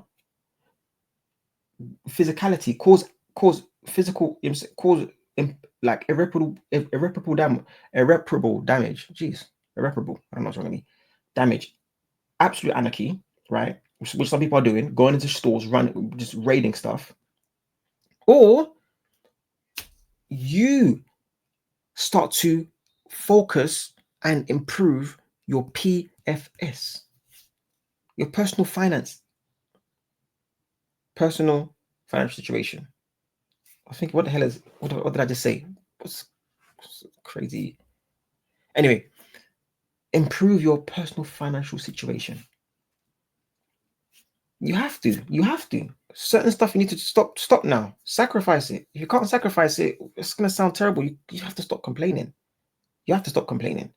Physicality, cause physical, cause like irreparable damage. Jeez, irreparable. I don't know what's wrong with me. Damage. Absolute anarchy, right? Which some people are doing, going into stores, just raiding stuff. Or you start to focus and improve your PFS, your personal financial situation. I think, what the hell is, what did I just say? What's crazy? Anyway, improve your personal financial situation. You have to. Certain stuff you need to stop now. Sacrifice it. If you can't sacrifice it, it's going to sound terrible. You have to stop complaining. You have to stop complaining.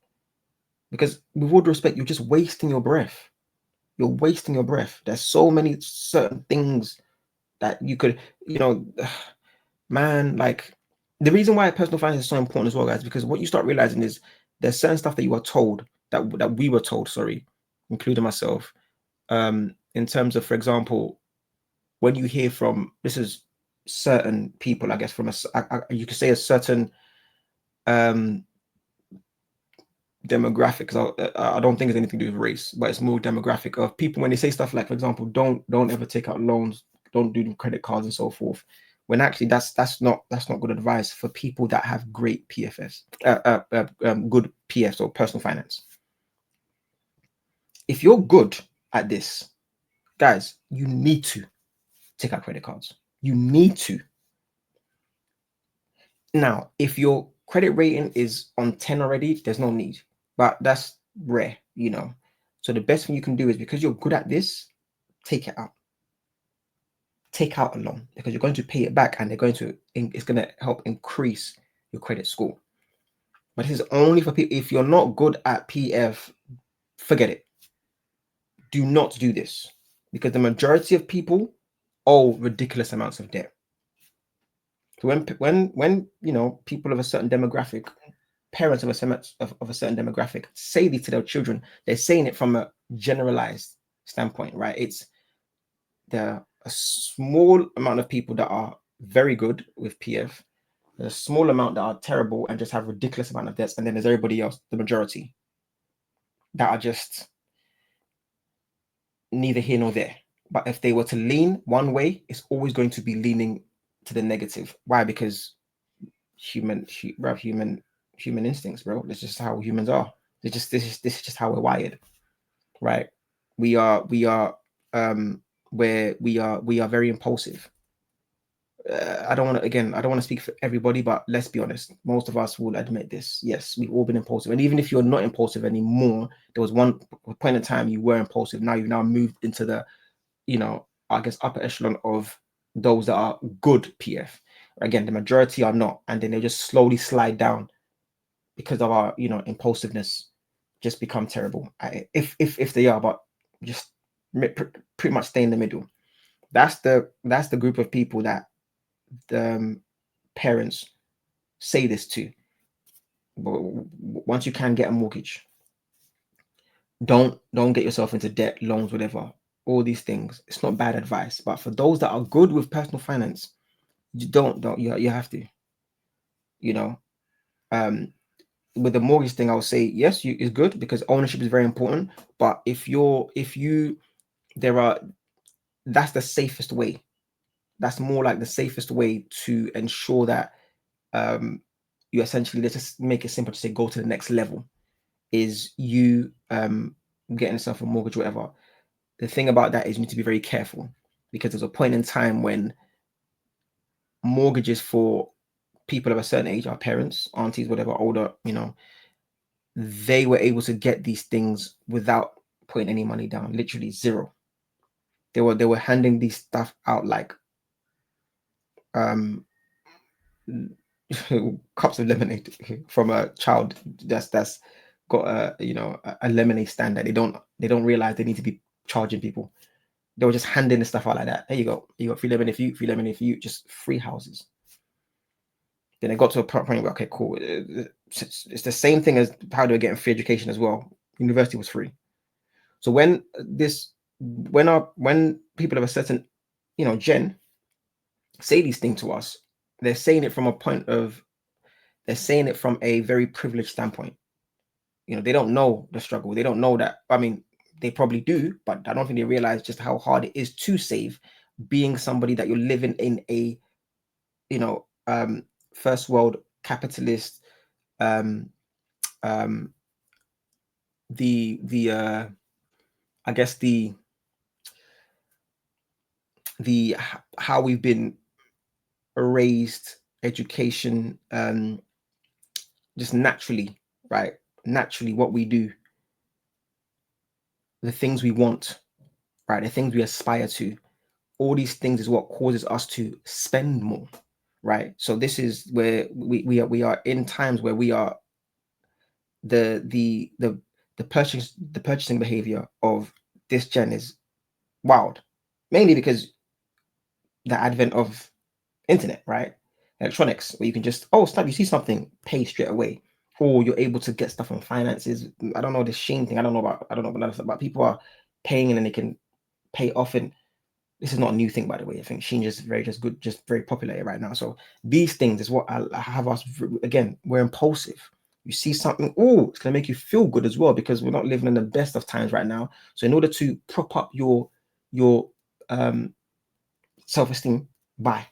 Because with all due respect, you're just wasting your breath. You're wasting your breath. There's so many certain things that you could, man, like the reason why personal finance is so important as well, guys, because what you start realizing is there's certain stuff that you are told, that we were told, including myself, in terms of, for example, when you hear from, this is certain people, I guess, from you could say a certain demographic, because I don't think it's anything to do with race, but it's more demographic of people when they say stuff like, for example, don't ever take out loans, don't do credit cards and so forth. When actually that's not good advice for people that have great PFS, good PFs or personal finance. if you're good at this, guys, you need to take out credit cards. You need to. Now, if your credit rating is on 10 already, there's no need, but that's rare, you know. So the best thing you can do is, because you're good at this, take it out. Take out a loan, because you're going to pay it back, and it's going to help increase your credit score. But this is only for people. If you're not good at PF, forget it. Do not do this, because the majority of people owe ridiculous amounts of debt. So when you know, people of a certain demographic, parents of a certain demographic say this to their children, they're saying it from a generalized standpoint, right? It's a small amount of people that are very good with PF. There's a small amount that are terrible and just have ridiculous amount of debts, and then there's everybody else, the majority, that are just neither here nor there. But if they were to lean one way, it's always going to be leaning to the negative. Why? Because human instincts, bro. This is just how humans are. This is just how we're wired, right? We are very impulsive. I don't want to speak for everybody, but let's be honest, most of us will admit this. Yes, we've all been impulsive. And even if you're not impulsive anymore, there was one point in time you were impulsive. Now you've moved into the, you know, I guess, upper echelon of those that are good PF. Again, the majority are not, and then they just slowly slide down because of our, you know, impulsiveness, just become terrible. If they are, but just pretty much stay in the middle. That's the group of people that the parents say this to. But once you can get a mortgage, don't get yourself into debt, loans, whatever, all these things. It's not bad advice, but for those that are good with personal finance, you have to, you know. With the mortgage thing, I would say yes, it's good, because ownership is very important. But that's the safest way. That's more like the safest way to ensure that you essentially, let's just make it simple to say, go to the next level, is you getting yourself a mortgage, whatever. The thing about that is you need to be very careful, because there's a point in time when mortgages for people of a certain age, our parents, aunties, whatever, older, you know, they were able to get these things without putting any money down, literally zero. They were handing these stuff out like cups of lemonade from a child that's got a lemonade stand that they don't realize they need to be charging people. They were just handing the stuff out like that. There you go. You got free lemonade for you, just free houses. Then it got to a point where, okay, cool. It's the same thing as how they were getting free education as well. University was free. So when people of a certain, you know, gen say these things to us, they're saying it from a very privileged standpoint. You know, they don't know the struggle. They don't know that. I mean, they probably do, but I don't think they realize just how hard it is to save, being somebody that you're living in a, you know, first world capitalist, I guess the how we've been raised, education, just naturally, right? Naturally, what we do, the things we want, right? The things we aspire to, all these things is what causes us to spend more, right? So this is where we are in times where we are the purchasing behavior of this gen is wild, mainly because the advent of internet, right? Electronics, where you can just, oh, snap, you see something, pay straight away, or you're able to get stuff on finances. I don't know, the Shein thing, I don't know about people are paying and then they can pay off. And this is not a new thing, by the way. I think Shein is just very popular right now. So these things is what I have us, again, we're impulsive. You see something, oh, it's gonna make you feel good as well, because we're not living in the best of times right now. So in order to prop up your self-esteem, buy.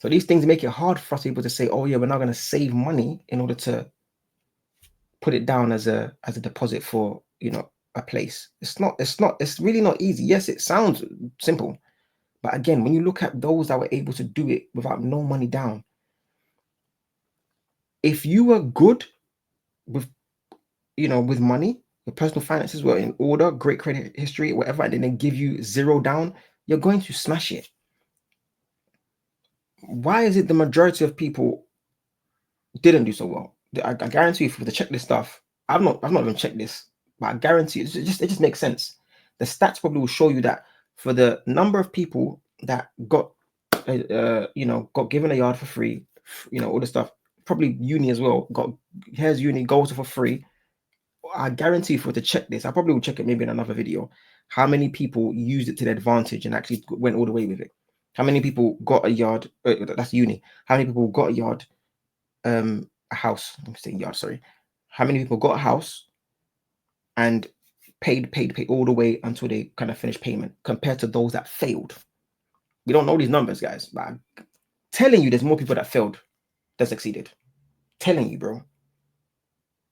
So these things make it hard for us to be able to say, oh yeah, we're not going to save money in order to put it down as a deposit for you know, a place. It's really not easy. Yes, it sounds simple, but again, when you look at those that were able to do it without no money down, if you were good with, you know, with money, your personal finances were in order, great credit history, whatever, and then they give you zero down, you're going to smash it. Why is it the majority of people didn't do so well? I guarantee you, for the checklist stuff, I've not even checked this, but I guarantee it just makes sense. The stats probably will show you that for the number of people that got you know, got given a yard for free, you know, all the stuff, probably uni as well, got here's uni, goes for free. I guarantee you, for to check this, I probably will check it maybe in another video, how many people used it to their advantage and actually went all the way with it. How many people got a yard? That's uni. How many people got a yard? A house. I'm saying yard. Sorry. How many people got a house and paid all the way until they kind of finished payment, compared to those that failed? We don't know these numbers, guys, but I'm telling you, there's more people that failed than succeeded. Telling you, bro.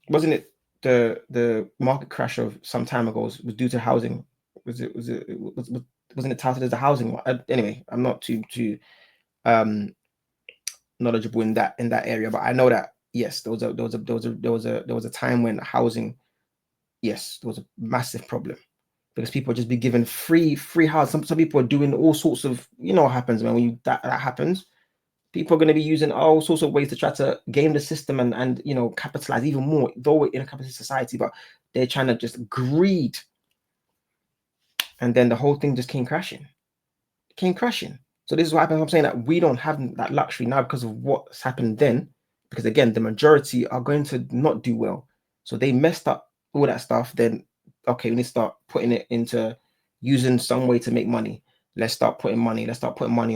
Wasn't it the market crash of some time ago was due to housing? Wasn't it touted as a housing one? Anyway, I'm not too knowledgeable in that area, but I know that yes, there was a time when housing, yes, there was a massive problem because people just be given free house. Some people are doing all sorts of, you know what happens, man, when that happens. People are going to be using all sorts of ways to try to game the system and you know, capitalize even more, though we're in a capitalist society, but they're trying to just greed. And then the whole thing just came crashing. So this is why I'm saying that we don't have that luxury now because of what's happened then. Because again, the majority are going to not do well. So they messed up all that stuff. Then, okay, we need to start putting it into using some way to make money. Let's start putting money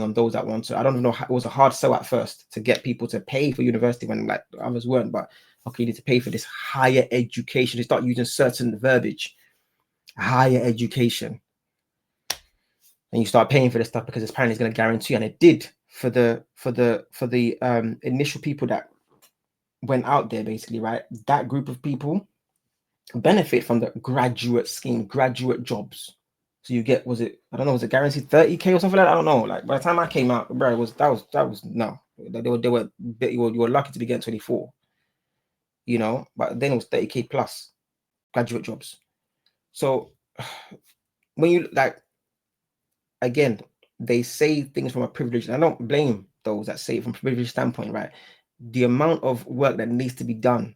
on those that want to. I don't know how, it was a hard sell at first to get people to pay for university when like others weren't, but okay, you need to pay for this higher education. They start using certain verbiage, higher education. And you start paying for this stuff because apparently it's going to guarantee, and it did for the initial people that went out there, basically, right? That group of people benefit from the graduate scheme, graduate jobs. So you get, was it guaranteed 30K or something like that? I don't know. Like by the time I came out, bro, that was no. You were lucky to be getting 24, you know, but then it was 30K plus graduate jobs. So when you like, again, they say things from a privilege. And I don't blame those that say it from a privilege standpoint, right? The amount of work that needs to be done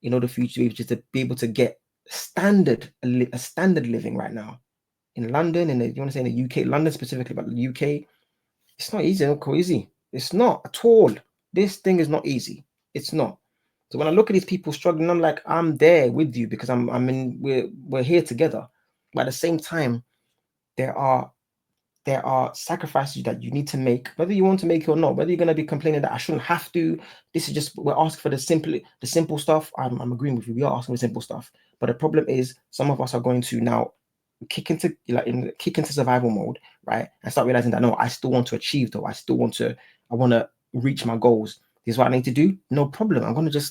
in order for you to be able to get a standard living right now in London, and you want to say in the UK, London specifically, but the UK, it's not easy. It's not easy. It's not at all. This thing is not easy. It's not. So when I look at these people struggling, I'm like, I'm there with you because we're here together. But at the same time, there are sacrifices that you need to make, whether you want to make it or not, whether you're going to be complaining that I shouldn't have to. This is just, we're asking for the simple stuff. I'm agreeing with you. We are asking for simple stuff. But the problem is some of us are going to now kick into survival mode, right? And start realizing that, no, I still want to achieve though. I want to reach my goals. This is what I need to do. No problem. I'm going to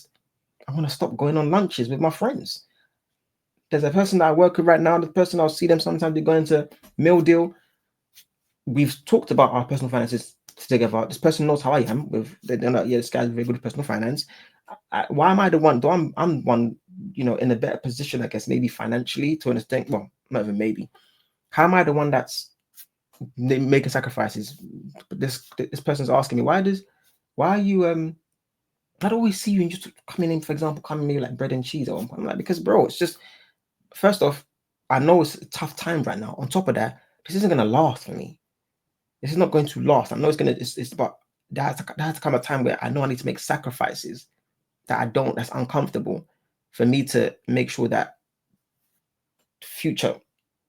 stop going on lunches with my friends. There's a person that I work with right now. The person, I'll see them sometimes, they go into meal deal. We've talked about our personal finances together. This person knows how I am. They're like, yeah, this guy's very good at personal finance. Why am I the one? Though I'm one, you know, in a better position, I guess, maybe financially to understand. Well, not even maybe. How am I the one that's making sacrifices? This person's asking me, why are you I don't always see you and just coming in, for example, coming maybe like bread and cheese at one point. I'm like, because bro, it's just, first off, I know it's a tough time right now. On top of that, this isn't gonna last for me. This is not going to last. I know but there has to come a time where I know I need to make sacrifices that's uncomfortable for me to make sure that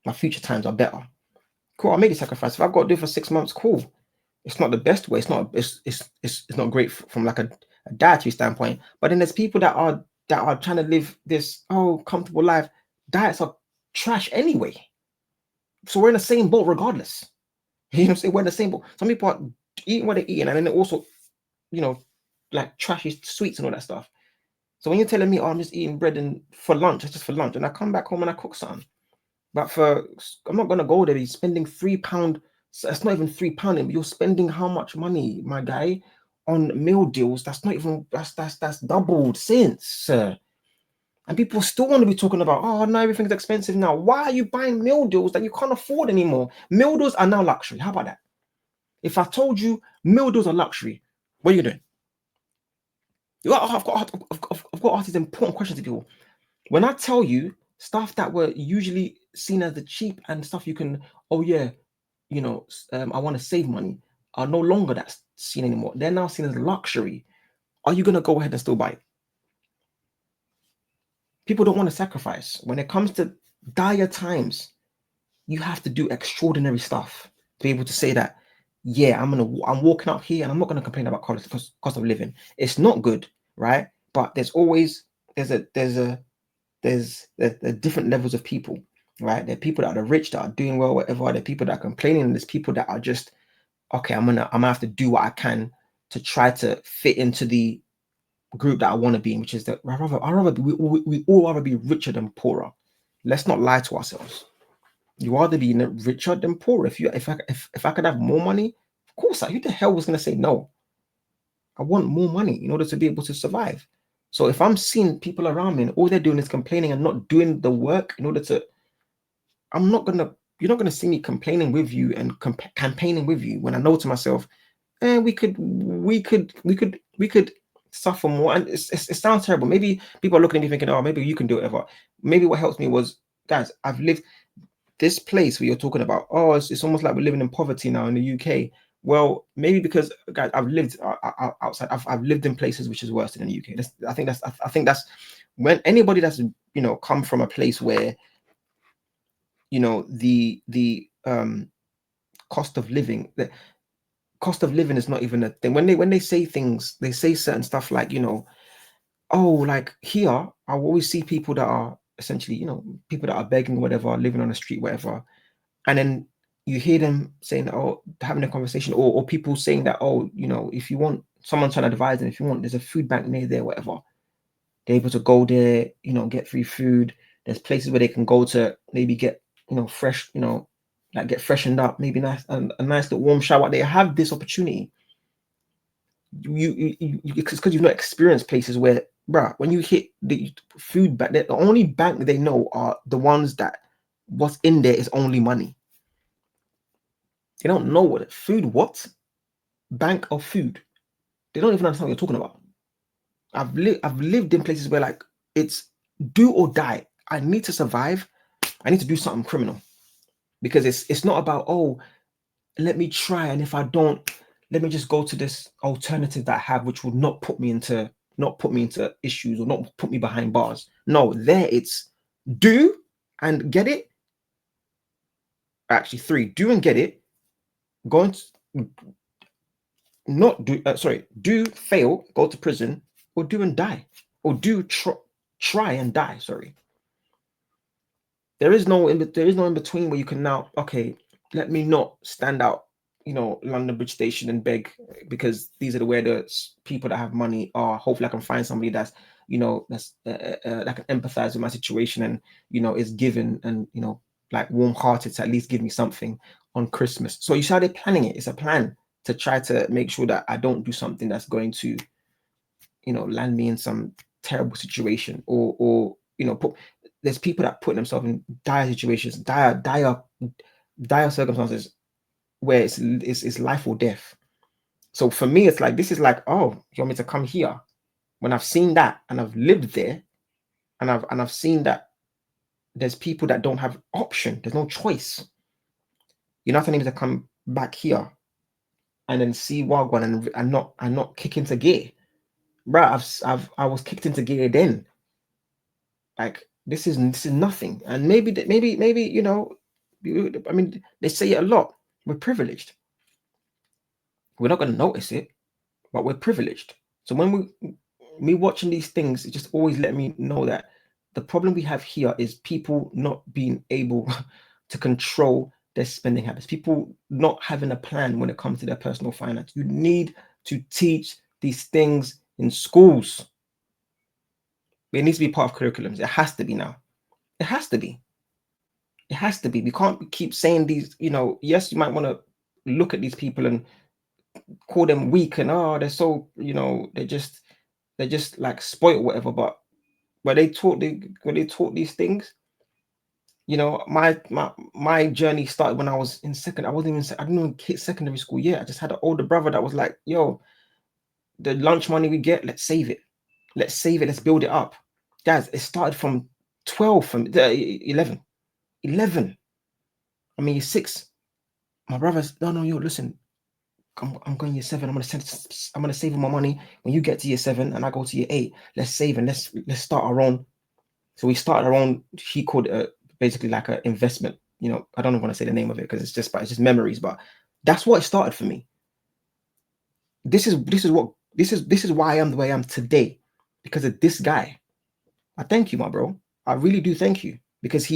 my future times are better. Cool, I'll make the sacrifice. If I've got to do it for 6 months, cool. It's not the best way. It's not great from like a dietary standpoint. But then there's people that are trying to live this comfortable life. Diets are trash anyway. So we're in the same boat regardless. You know what I'm saying? We're in the same boat. Some people are eating what they're eating, and then they're also, you know, like trashy sweets and all that stuff. So when you're telling me, oh, I'm just eating bread and for lunch, it's just for lunch, and I come back home and I cook something. But I'm not gonna go there. You're spending £3. So it's not even £3. You're spending how much money, my guy, on meal deals? That's not even that's doubled since. And people still want to be talking about, oh no, everything's expensive now. Why are you buying meal deals that you can't afford anymore? Meal deals are now luxury. How about that? If I told you meal deals are luxury, what are you doing? I've got to ask these important questions to people. When I tell you stuff that were usually seen as the cheap and stuff you can, oh yeah, you know, I want to save money, are no longer that's seen anymore. They're now seen as luxury. Are you going to go ahead and still buy it? People don't want to sacrifice. When it comes to dire times, you have to do extraordinary stuff to be able to say that, yeah, I'm walking out here and I'm not going to complain about cost of living. It's not good, right? But there's different levels of people, right? There are people that are rich, that are doing well, whatever. There are people that are complaining, and there's people that are just, okay, I'm gonna have to do what I can to try to fit into the group that I want to be in, which is that we all rather be richer than poorer. Let's not lie to ourselves. You rather be richer than poorer. If I could have more money, of course, who the hell was gonna say no? I want more money in order to be able to survive. So if I'm seeing people around me and all they're doing is complaining and not doing the work in order to, you're not gonna see me complaining with you and campaigning with you when I know to myself, we could suffer more. And it sounds terrible. Maybe people are looking at me thinking, oh, maybe you can do whatever. Maybe what helps me was, guys, I've lived this place where you're talking about, oh, it's almost like we're living in poverty now in the UK. Well, maybe because, guys, I've lived outside. I've lived in places which is worse than the UK. I think that's when anybody that's come from a place where the cost of living is not even a thing. When they say things, they say certain stuff like, oh, like here I always see people that are essentially people that are begging, whatever, living on the street, whatever, and then you hear them saying, oh, having a conversation, or people saying that, oh, if you want, someone trying to advise them, if you want, there's a food bank near there, whatever. They're able to go there, get free food. There's places where they can go to maybe get, fresh, like get freshened up, maybe a nice little warm shower. They have this opportunity. It's because you've not experienced places where, bruh, when you hit the food bank, the only bank they know are the ones that what's in there is only money. They don't know what bank of food. They don't even understand what you're talking about. I've lived in places where, like, it's do or die. I need to survive. I need to do something criminal, because it's not about, oh, let me try, and if I don't, let me just go to this alternative that I have, which will not put me into issues or not put me behind bars. No, there it's do and get it. Actually, 3, do and get it. Do, fail, go to prison, or do and die, or do try and die. Sorry. There is no in between where you can now, okay, let me not stand out, London Bridge Station and beg, because these are where the people that have money are. Hopefully I can find somebody that's, that's that can empathize with my situation and, is given and, like warm-hearted to at least give me something on Christmas. So you started planning it. It's a plan to try to make sure that I don't do something that's going to, land me in some terrible situation or there's people that put themselves in dire situations, dire circumstances where it's life or death. So for me, it's like, this is like, oh, you want me to come here when I've seen that and I've lived there and I've seen that there's people that don't have option, there's no choice. You're not telling me to come back here and then see Wagwan and not kick into gear. Bruh, I was kicked into gear then. Like, this is nothing. And maybe I mean, they say it a lot. We're privileged. We're not going to notice it, but we're privileged. So when me watching these things, it just always let me know that the problem we have here is people not being able to control their spending habits, people not having a plan when it comes to their personal finance. You need to teach these things in schools. But it needs to be part of curriculums. It has to be now. It has to be. It has to be. We can't keep saying these, you know, yes, you might want to look at these people and call them weak and they're so, you know, they're just like spoiled, whatever. But when they taught these things, you know, my journey started when I was in second. I didn't even hit secondary school yet. I just had an older brother that was like, yo, the lunch money we get, let's save it. Let's save it. Let's build it up. Guys, it started from 12, from 11. I mean, 6. My brother's, no, yo, listen, I'm going year 7. I'm gonna save my money when you get to year 7 and I go to year 8. Let's save and let's start our own. So we started our own. He called it basically like an investment. You know, I don't want to say the name of it because it's just memories. But that's what it started for me. This is why I am the way I am today, because of this guy. I thank you, my bro. I really do thank you, because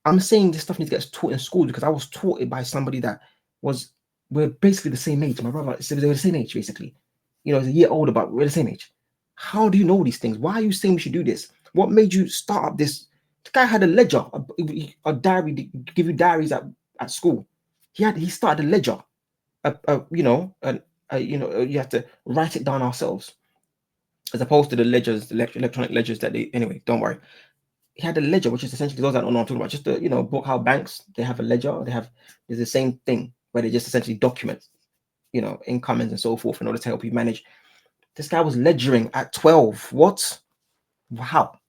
I'm saying this stuff needs to get taught in school, because I was taught it by somebody that we're basically the same age. My brother, they were the same age, basically. You know, he's a year older, but we're the same age. How do you know these things? Why are you saying we should do this? What made you start up this? The guy had a ledger, a diary, give you diaries at school. He started a ledger. You have to write it down ourselves, as opposed to the ledgers, the electronic ledgers that anyway, don't worry. He had a ledger, which is essentially, those that don't know what I'm talking about, just a book. How banks, they have a ledger, there's the same thing where they just essentially document, incomings and so forth in order to help you manage. This guy was ledgering at 12. What? Wow.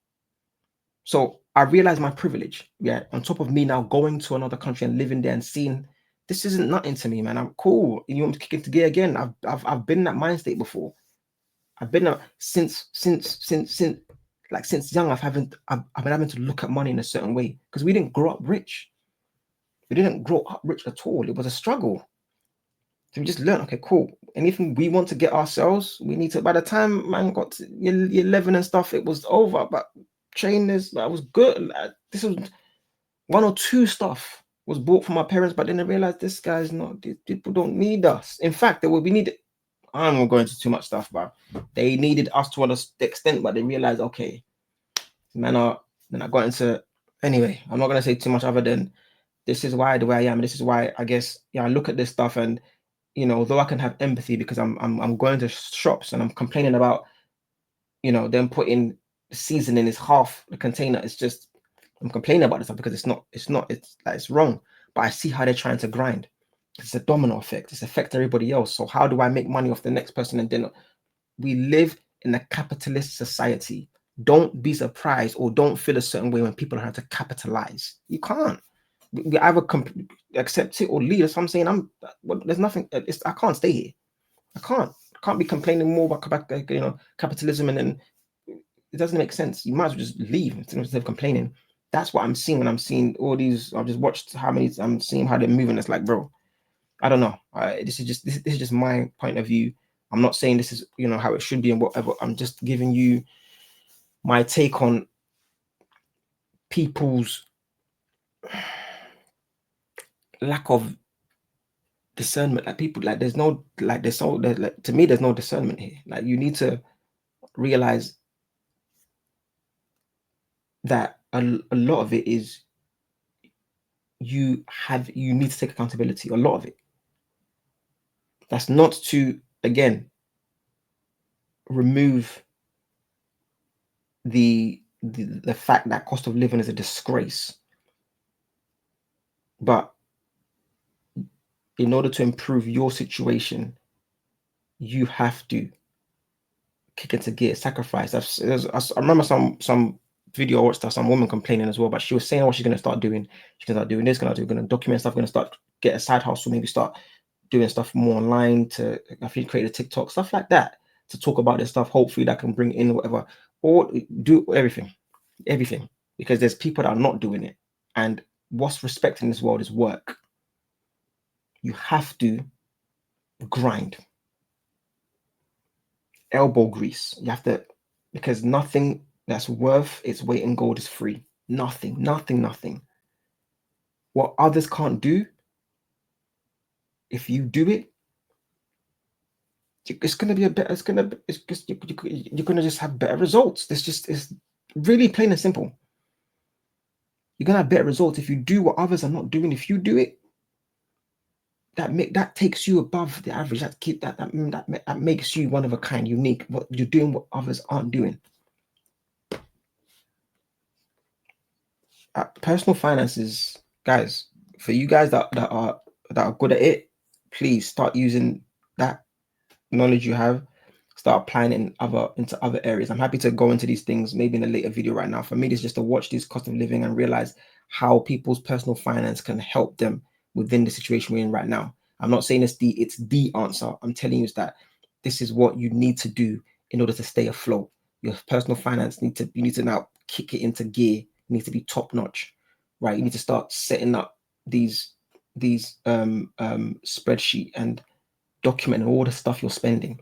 So I realized my privilege. Yeah, on top of me now going to another country and living there and seeing, this isn't nothing to me, man. I'm cool. You want me to kick into gear again? I've been in that mind state before. I've been since young. I've been having to look at money in a certain way, because we didn't grow up rich. We didn't grow up rich at all. It was a struggle. So we just learned, okay, cool. Anything we want to get ourselves, we need to. By the time man got to year 11 and stuff, it was over. But trainers, that was good. This was 1 or 2 stuff was bought from my parents, but then I realized this guy's not. These people don't need us. In fact, we needed. I don't want to go into too much stuff, but they needed us to an extent, but they realized, okay, then I got into. Anyway, I'm not gonna say too much other than this is why the way I am. This is why I guess I look at this stuff, and although I can have empathy, because I'm going to shops and I'm complaining about them putting seasoning is half the container. It's just, I'm complaining about this stuff because it's wrong. But I see how they're trying to grind. It's a domino effect. It's affect everybody else. So how do I make money off the next person? And then we live in a capitalist society. Don't be surprised or don't feel a certain way when people are trying to capitalize. You can't. We either accept it or leave. That's what I'm saying. There's nothing. I can't stay here. I can't be complaining more about capitalism, and then it doesn't make sense. You might as well just leave instead of complaining. That's what I'm seeing when I'm seeing all these. I've just watched I'm seeing how they're moving. It's like, bro, I don't know. This is just my point of view. I'm not saying this is how it should be and whatever. I'm just giving you my take on people's lack of discernment. Like people, like there's no to me there's no discernment here. Like you need to realize that a lot of it is you need to take accountability. A lot of it. That's not to, again, remove the fact that cost of living is a disgrace. But in order to improve your situation, you have to kick into gear, sacrifice. I remember some video I watched of some woman complaining as well, but she was saying what she's going to start doing. She's going to start doing this, going to document stuff, going to start get a side hustle, maybe start doing stuff more online, to I think create a TikTok, stuff like that, to talk about this stuff. Hopefully that can bring in whatever, or do everything, because there's people that are not doing it. And what's respect in this world is work. You have to grind, elbow grease. You have to, because nothing that's worth its weight in gold is free. Nothing. What others can't do, if you do it, it's gonna be a better. It's just you're gonna just have better results. This just is really plain and simple. You're gonna have better results if you do what others are not doing. If you do it, that takes you above the average. That makes you one of a kind, unique. What you're doing, what others aren't doing. Personal finances, guys. For you guys that are good at it, please start using that knowledge you have. Start applying it into other areas. I'm happy to go into these things maybe in a later video. Right now, for me, it's just to watch this cost of living and realize how people's personal finance can help them within the situation we're in right now. I'm not saying it's the answer. I'm telling you is that this is what you need to do in order to stay afloat. Your personal finance you need to now kick it into gear. It needs to be top notch, right? You need to start setting up these spreadsheet and documenting all the stuff you're spending.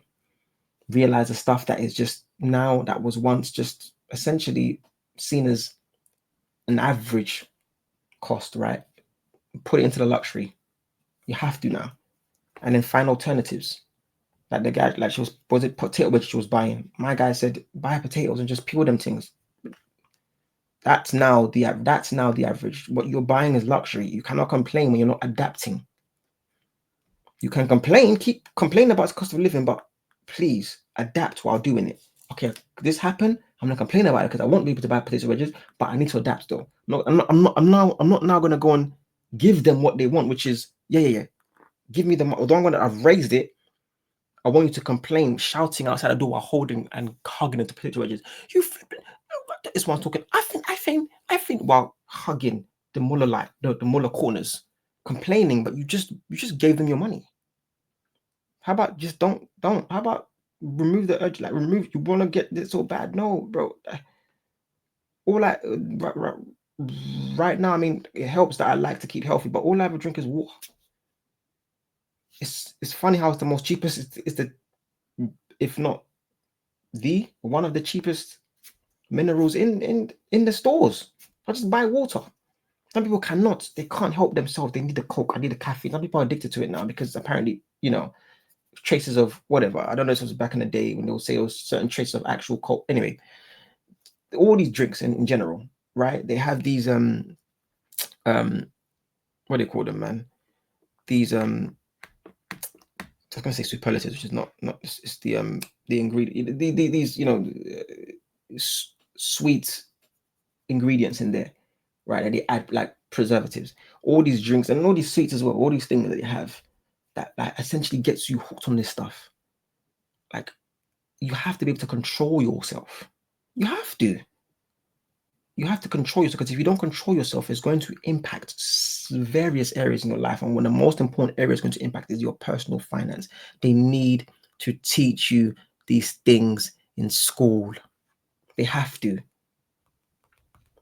Realize the stuff that is just now that was once just essentially seen as an average cost, right? Put it into the luxury. You have to now. And then find alternatives. Like the guy, like was it potato which she was buying? My guy said, buy potatoes and just peel them things. That's now the average. What you're buying is luxury. You cannot complain when you're not adapting. You can complain, keep complaining about the cost of living, but please adapt while doing it. Okay, this happened. I'm gonna complain about it because I won't be able to buy potato wedges, but I need to adapt still. I'm not now gonna go and give them what they want, which is yeah. Give me the money. Although I've raised it, I want you to complain, shouting outside the door while holding and hugging the potato wedges. You flipping. This one's talking. I think while hugging the mullah light, the mullah corners, complaining, but you just gave them your money. How about just don't? How about remove the urge? Like remove. You want to get this so bad? No, bro. All right now, I mean, it helps that I like to keep healthy, but all I ever drink is water. It's funny how it's the most cheapest. It's the, if not the one of the cheapest minerals in the stores. I just buy water. Some people cannot. They can't help themselves. They need the Coke. I need the caffeine. Some people are addicted to it now because apparently, traces of whatever. I don't know if it was back in the day when they would say it was certain traces of actual Coke. Anyway, all these drinks in general, right? They have these what do you call them, man? These I was gonna say superlatives, which is not it's the ingredient, these sweet ingredients in there, right? And they add like preservatives, all these drinks and all these sweets as well, all these things that they have that essentially gets you hooked on this stuff. Like you have to be able to control yourself. You have to control yourself, because if you don't control yourself, it's going to impact various areas in your life. And one of the most important areas going to impact is your personal finance. They need to teach you these things in school. They have to.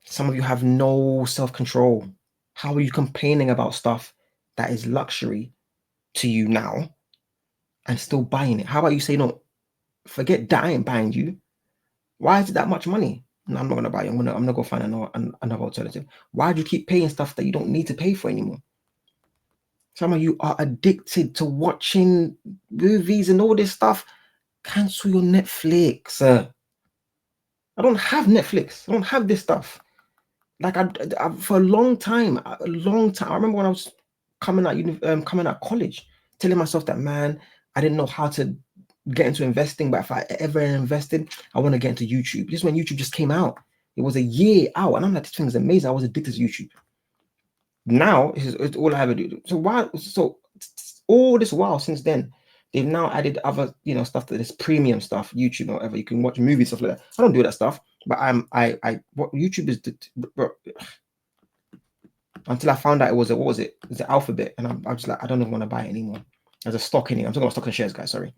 Some of you have no self-control. How are you complaining about stuff that is luxury to you now and still buying it? How about you say, no, forget that, I ain't buying you. Why is it that much money? No, I'm not gonna buy it. I'm gonna go find another alternative. Why do you keep paying stuff that you don't need to pay for anymore? Some of you are addicted to watching movies and all this stuff. Cancel your Netflix. I don't have Netflix. I don't have this stuff. Like I for a long time. I remember when I was coming out college, telling myself that, man, I didn't know how to get into investing, but if I ever invested, I want to get into YouTube. This is when YouTube just came out. It was a year out, and I'm like, this thing is amazing. I was addicted to YouTube. Now it's all I ever do. So all this while since then, they've now added other stuff, that is premium stuff, YouTube or whatever. You can watch movies, stuff like that. I don't do that stuff, but what YouTube is until I found out it was it was the Alphabet, and I'm just like, I don't even want to buy it anymore as a stock anymore. I'm talking about stock and shares, guys. Sorry.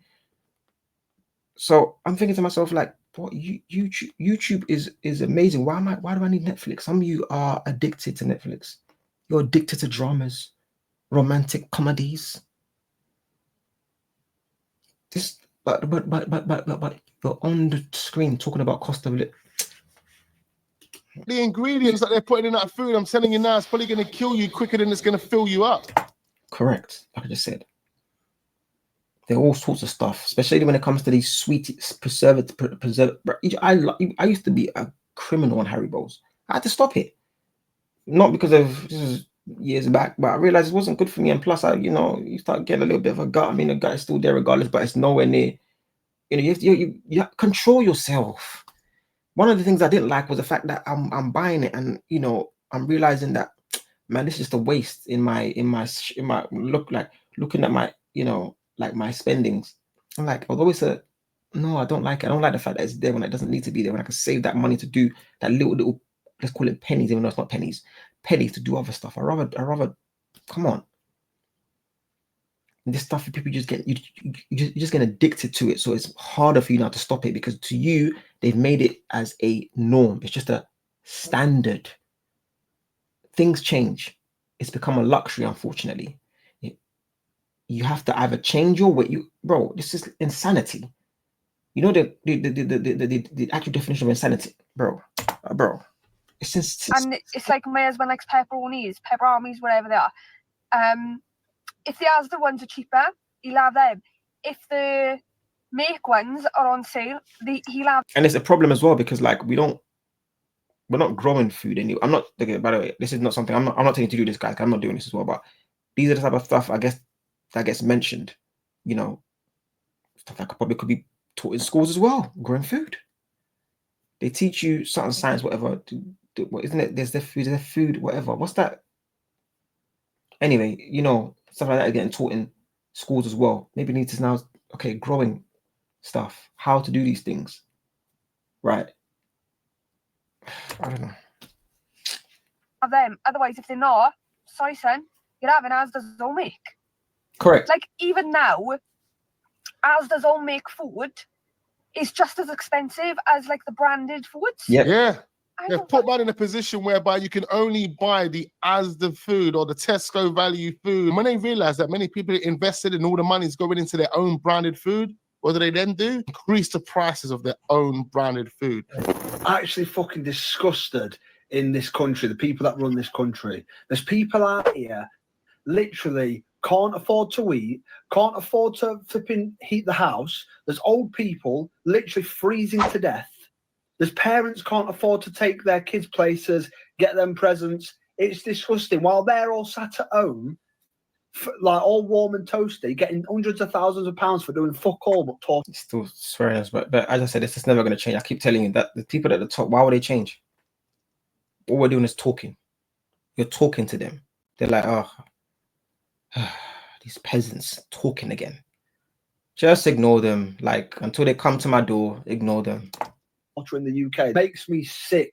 So I'm thinking to myself, like, what YouTube is amazing. Why do I need Netflix? Some of you are addicted to Netflix. You're addicted to dramas, romantic comedies. But you're on the screen talking about cost of living. The ingredients that they're putting in that food, I'm telling you now, it's probably going to kill you quicker than it's going to fill you up. Correct, like I just said. There are all sorts of stuff, especially when it comes to these sweet preservative. I used to be a criminal on Haribo's. I had to stop it, not because of this is years back, but I realized it wasn't good for me. And plus, you start getting a little bit of a gut. I mean, the gut is still there regardless, but it's nowhere near. You have to control yourself. One of the things I didn't like was the fact that I'm buying it, and I'm realizing that, man, this is just a waste in my looking at my like my spendings. I'm like, I was always no, I don't like it. I don't like the fact that it's there when it doesn't need to be there. When I can save that money to do that little, let's call it pennies, even though it's not pennies to do other stuff. I rather come on. This stuff, people just get you just get addicted to it, so it's harder for you now to stop it, because to you they've made it as a norm. It's just a standard. Things change. It's become a luxury, unfortunately. You have to either change your way. Bro, this is insanity. You know the actual definition of insanity, bro. It's just, And it's like my husband likes pepperonis, pepperonis, whatever they are. If the Asda ones are cheaper, he'll have them. If the make ones are on sale, he'll have. And it's a problem as well, because like we're not growing food anymore. I'm not. Okay, by the way, this is not something I'm not telling you to do this, guys. I'm not doing this as well. But these are the type of stuff, I guess, that gets mentioned. Stuff that probably could be taught in schools as well. Growing food. They teach you certain science, whatever. What isn't it? There's the food, whatever. What's that? Anyway, stuff like that is getting taught in schools as well. Maybe need to now, growing stuff, how to do these things, right? I don't know. Of them. Otherwise, if they're not, sorry, son, you're having Asda's own make. Correct. Like even now, Asda's own make food is just as expensive as like the branded foods. Yep. Yeah. I They've don't put man in a position whereby you can only buy the Asda food or the Tesco value food. And when they realize that many people invested and all the money's going into their own branded food, what do they then do? Increase the prices of their own branded food. Actually fucking disgusted in this country, the people that run this country. There's people out here literally can't afford to eat, can't afford to flipping heat the house. There's old people literally freezing to death. There's parents can't afford to take their kids places, get them presents. It's disgusting. While they're all sat at home, like all warm and toasty, getting hundreds of thousands of pounds for doing fuck all but talk. It's still swearing us, but as I said, it's just never going to change. I keep telling you that the people at the top, why would they change? All we're doing is talking. You're talking to them. They're like, oh, these peasants talking again. Just ignore them. Like, until they come to my door, ignore them. In the UK, it makes me sick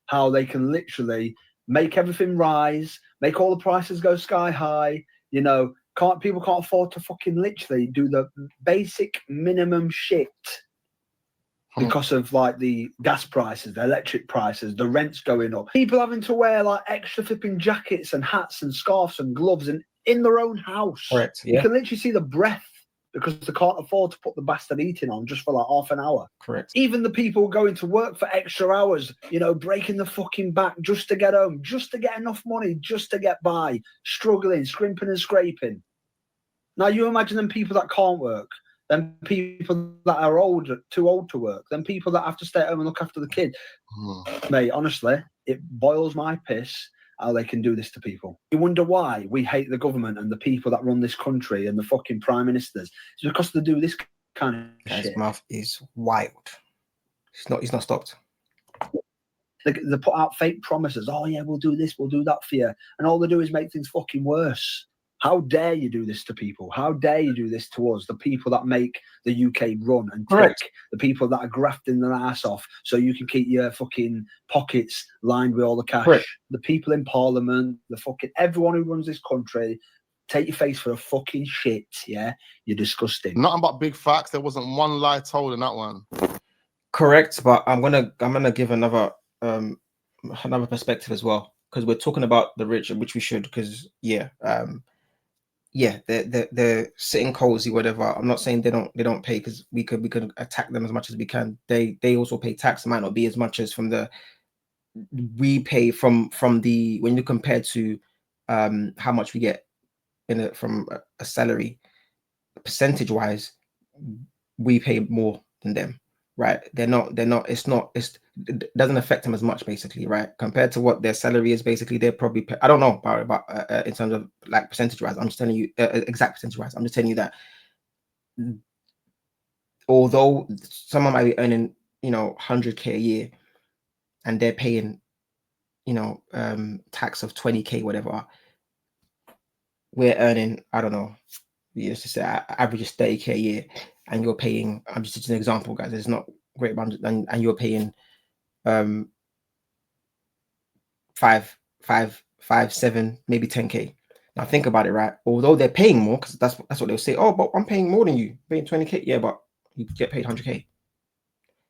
how they can literally make everything rise, make all the prices go sky high. People can't afford to fucking literally do the basic minimum shit because of like the gas prices, the electric prices, the rents going up. People having to wear like extra flipping jackets and hats and scarves and gloves and in their own house. Correct. Yeah. You can literally see the breath because they can't afford to put the bastard heating on just for like half an hour. Correct. Even the people going to work for extra hours, breaking the fucking back just to get home, just to get enough money, just to get by, struggling, scrimping and scraping. Now you imagine them people that can't work, then people that are too old to work, then people that have to stay at home and look after the kid. Mate, honestly, it boils my piss how they can do this to people. You wonder why we hate the government and the people that run this country and the fucking prime ministers. It's because they do this kind of shit. His mouth is wild. He's not stopped. They put out fake promises. Oh yeah, we'll do this, we'll do that for you. And all they do is make things fucking worse. How dare you do this to people? How dare you do this to us, the people that make the UK run and tick, the people that are grafting their ass off so you can keep your fucking pockets lined with all the cash. Correct. The people in Parliament, everyone who runs this country, take your face for a fucking shit, yeah? You're disgusting. Nothing but big facts. There wasn't one lie told in that one. Correct, but I'm gonna give another perspective as well, because we're talking about the rich, which we should, because they're sitting cozy, whatever. I'm not saying they don't pay, because we could attack them as much as we can. They also pay tax. It might not be as much as we pay from the, when you compare to how much we get from a salary. percentage wise, we pay more than them, right? It doesn't affect them as much, basically, right? Compared to what their salary is, basically, they're probably, I don't know about in terms of like percentage wise. I'm just telling you, exact percentage wise. I'm just telling you that although someone might be earning, 100K a year, and they're paying, tax of 20K, whatever, we're earning, I don't know, let's just say average is 30K a year, and you're paying, I'm just an example, guys, it's not great, but and you're paying 5, 7, maybe 10K. Now think about it, right? Although they're paying more, because that's what they'll say. Oh, but I'm paying more than you, paying 20K. Yeah, but you get paid 100K.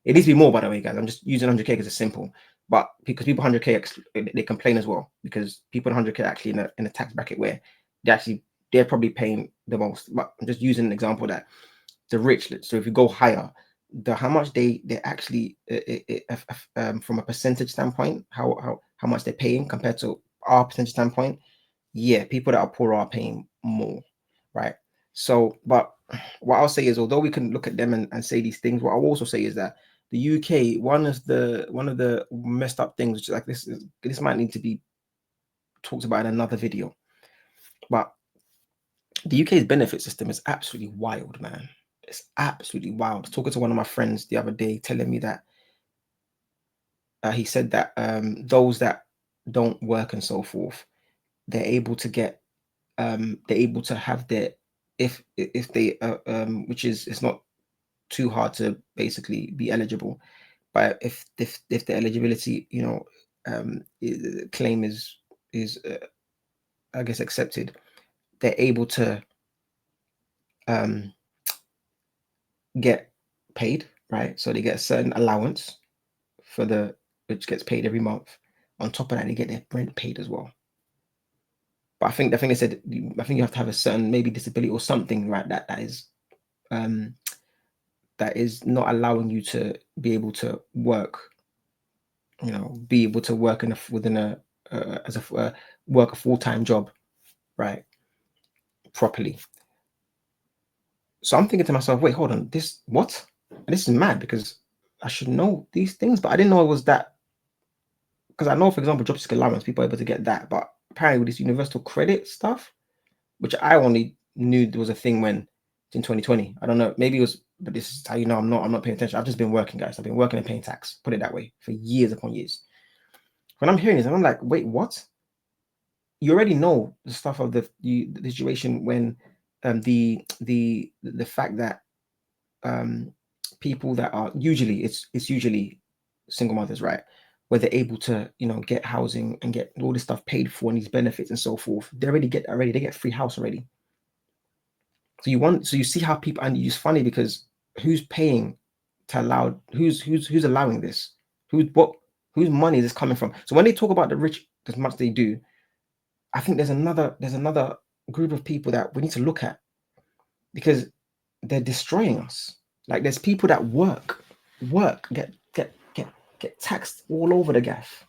It needs to be more, by the way, guys. I'm just using 100K because it's simple. But because people 100K, they complain as well, because people 100K actually in a tax bracket where they're probably paying the most. But I'm just using an example that the rich, so if you go higher, how much they actually from a percentage standpoint, how much they're paying compared to our percentage standpoint, yeah, people that are poor are paying more, right? So, but what I'll say is, although we can look at them and say these things, what I'll also say is that the UK, one of the messed up things, which is like this might need to be talked about in another video, but the UK's benefit system is absolutely wild, man. It's absolutely wild. Talking to one of my friends the other day, telling me that he said that those that don't work and so forth, they're able to get they're able to have their, if they which is, it's not too hard to basically be eligible, but if the eligibility claim is I guess accepted, they're able to get paid, right? So they get a certain allowance which gets paid every month. On top of that, they get their rent paid as well. But I think they said, I think you have to have a certain maybe disability or something, right? That is not allowing you to be able to work. Be able to work work a full-time job, right? Properly. So I'm thinking to myself, wait, hold on, this is mad, because I should know these things, but I didn't know it was that. Because I know, for example, job seeker allowance, people are able to get that, but apparently with this universal credit stuff, which I only knew there was a thing when in 2020. I don't know, maybe it was, but this is how I'm not paying attention. I've just been working, guys. I've been working and paying tax, put it that way, for years upon years. When I'm hearing this, I'm like, wait, what? You already know the stuff of the situation when the fact that people that are usually it's usually single mothers, right, where they're able to get housing and get all this stuff paid for and these benefits and so forth, they get free house already. So you see how people, and it's funny because who's paying to allow, who's allowing this, whose money is this coming from? So when they talk about the rich as much as they do, I think there's another group of people that we need to look at, because they're destroying us. Like, there's people that work, get taxed all over the gaff,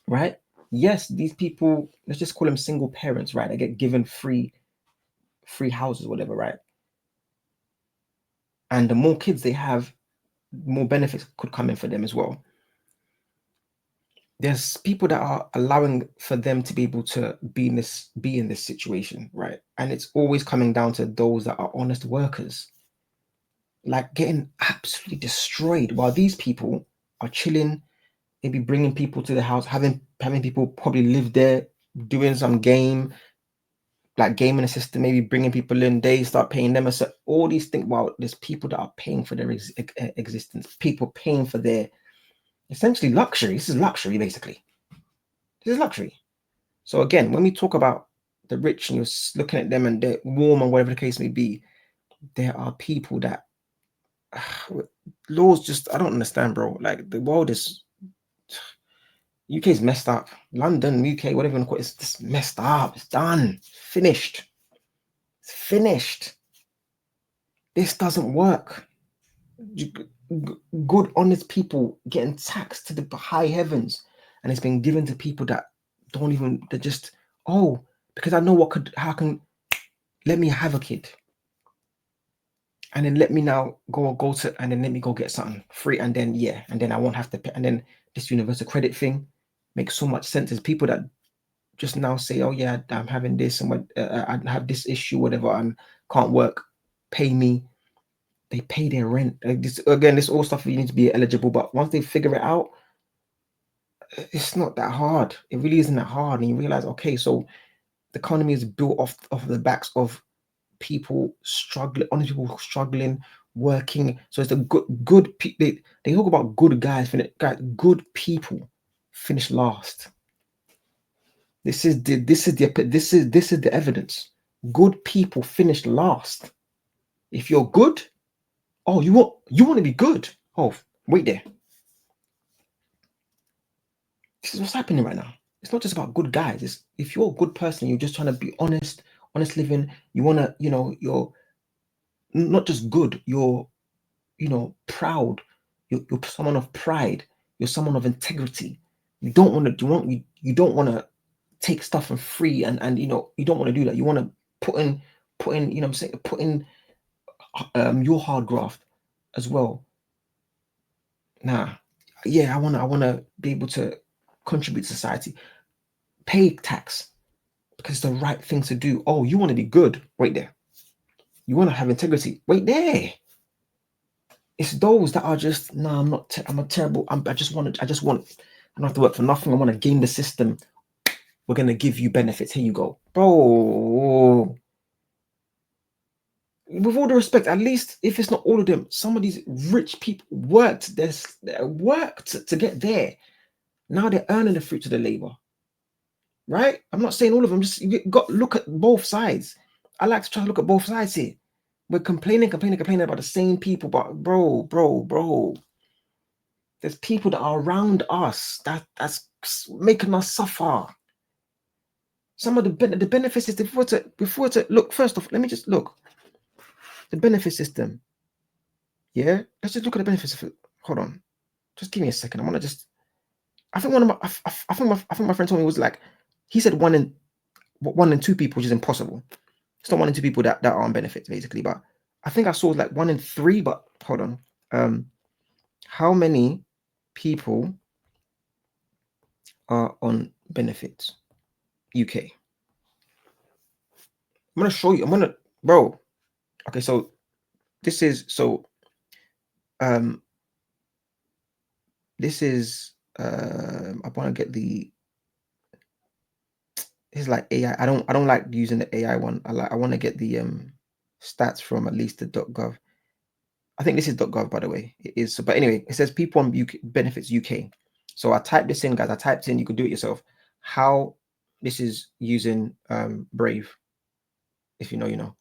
right? Yes, these people, let's just call them single parents, right? They get given free houses, whatever, right? And the more kids they have, more benefits could come in for them as well. There's people that are allowing for them to be able to be in this situation, right? And it's always coming down to those that are honest workers, like getting absolutely destroyed, while these people are chilling, maybe bringing people to the house, having people probably live there, doing some game, like gaming a system, maybe bringing people in, they start paying them. So all these things, while there's people that are paying for their existence, people paying for their essentially luxury. This is luxury, basically. This is luxury. So again, when we talk about the rich and you're looking at them and they're warm and whatever the case may be, there are people that laws just, I don't understand, bro. Like, the world is, UK is messed up. London, UK, whatever you want to call it, it's just messed up. It's done. Finished. It's finished. This doesn't work. Good, honest people getting taxed to the high heavens, and it's been given to people that don't even, they're just, because I know how can, let me have a kid. and then let me now go to, and then let me go get something free, and then and then I won't have to pay. And then this universal credit thing makes so much sense. There's people that just now say, oh yeah, I'm having this, and what I have this issue, whatever, and can't work, pay me. They pay their rent. This all stuff you need to be eligible, but once they figure it out, it's not that hard. It really isn't that hard, and you realize, okay, so the economy is built off the backs of people struggling, honest people struggling, working. So it's the good they talk about good guys, good people finish last. This is the evidence. Good people finish last. If you're good, oh, you want to be good. Oh, wait there. This is what's happening right now. It's not just about good guys. It's if you're a good person, you're just trying to be honest living. You want to, you're not just good. You're, proud. You're someone of pride. You're someone of integrity. You don't want to. You don't want to take stuff for free, and you don't want to do that. You want to put in. Put in your hard graft as well. I want to be able to contribute to society, pay tax because it's the right thing to do. Oh, you want to be good? Wait there. You want to have integrity? Wait there. It's those that are just I'm not. I'm a terrible. I just want. I don't have to work for nothing. I want to game the system. We're gonna give you benefits. Here you go, bro. With all the respect, at least if it's not all of them, some of these rich people worked to get there. Now they're earning the fruits of the labor, right? I'm not saying all of them. Just you got to look at both sides. I like to try to look at both sides here. We're complaining about the same people, but bro, there's people that are around us that's making us suffer. Some of the benefits is before to look. First off, let me just look. The benefit system. Yeah, let's just look at the benefits. Hold on, just give me a second. I want to just. I think my friend told me it was like, he said one in two people, which is impossible. It's not 1 in 2 people that are on benefits basically, but I think I saw like 1 in 3. But hold on, how many people are on benefits? UK. I'm gonna show you. Bro. Okay, so this is I want to get the. It's like AI. I don't like using the AI one. I want to get the stats from at least the .gov. I think this is .gov, by the way. It is. But anyway, it says people on UK benefits UK. So I typed this in, guys. I typed in. You could do it yourself. How this is using Brave. If you know, you know.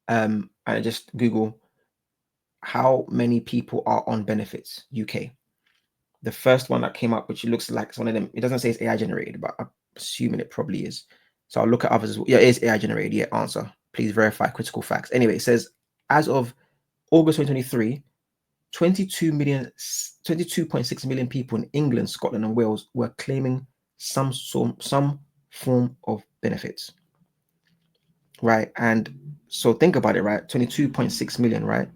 And I just Google how many people are on benefits UK. The first one that came up, which looks like it's one of them. It doesn't say it's AI generated, but I'm assuming it probably is. So I'll look at others as well. Yeah, it is AI generated. Yeah, answer. Please verify critical facts. Anyway, it says as of August 2023, 22.6 million people in England, Scotland, and Wales were claiming some form of benefits. Right. And so think about it, right? 22.6 million, right?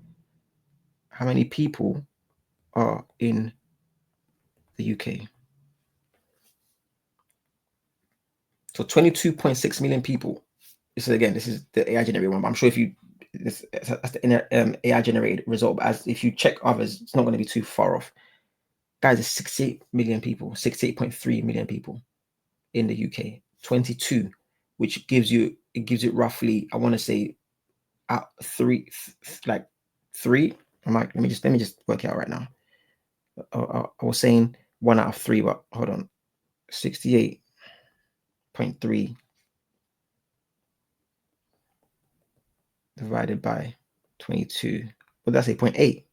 How many people are in the UK? So 22.6 million people. This is the AI generated one. But I'm sure if you that's the AI generated result, but as if you check others, it's not going to be too far off. Guys, it's 68 million people, 68.3 million people in the UK. 22, which gives you roughly, I want to say, three. Let me just work it out right now. I was saying 1 out of 3, but hold on, 68.3 divided by 22. What did I say? 0.8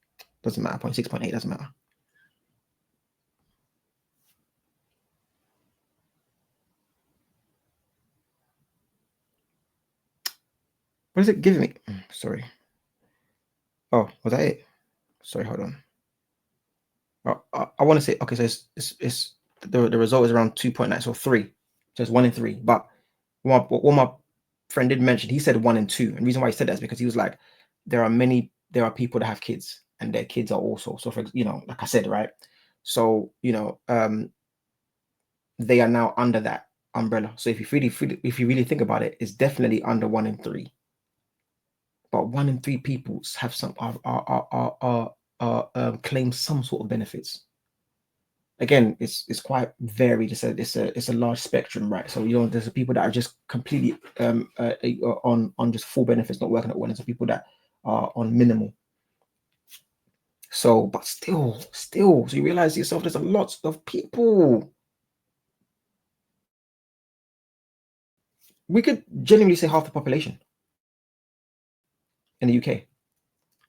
doesn't matter. 0.6, 0.8 doesn't matter. What is it giving me? Sorry. Oh, was that it? Sorry, hold on. I want to say, okay, so it's the result is around 2.9, so 3. So it's 1 in 3. But what my friend did mention, he said 1 in 2. And the reason why he said that is because he was like, there are many there are people that have kids and their kids are also, so for, you know, like I said, right? So, you know, they are now under that umbrella. So if you really think about it, it's definitely under 1 in 3. But 1 in 3 people have some claim some sort of benefits. Again, it's quite varied. It's a large spectrum, right? So, you know, there's people that are just completely on just full benefits, not working at all, and some people that are on minimal. So, but still, so you realize yourself, there's a lot of people. We could genuinely say half the population in the UK.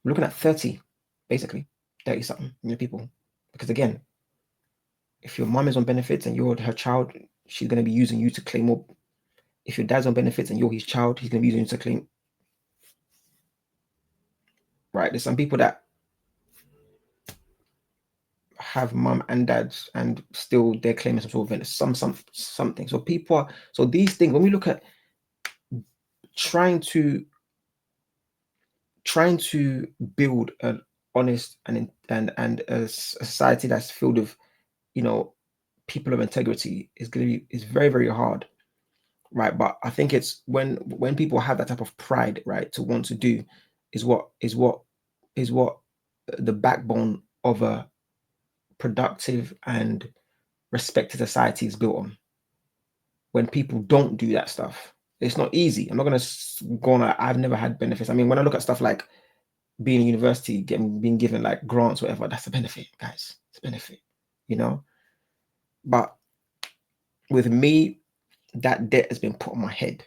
We're looking at 30, basically 30 something million people. Because again, if your mom is on benefits and you're her child, she's going to be using you to claim up. If your dad's on benefits and you're his child, he's going to be using you to claim. Right? There's some people that have mom and dads and still they're claiming some sort of something. So people are, so these things, when we look at trying to build an honest and a society that's filled with, you know, people of integrity, is very, very hard, right? But I think it's when people have that type of pride, right, to want to do, is what the backbone of a productive and respected society is built on. When people don't do that stuff, it's not easy. I'm not going to go on. I've never had benefits. I mean, when I look at stuff like being in university, being given like grants, whatever, that's a benefit, guys. It's a benefit, you know. But with me, that debt has been put on my head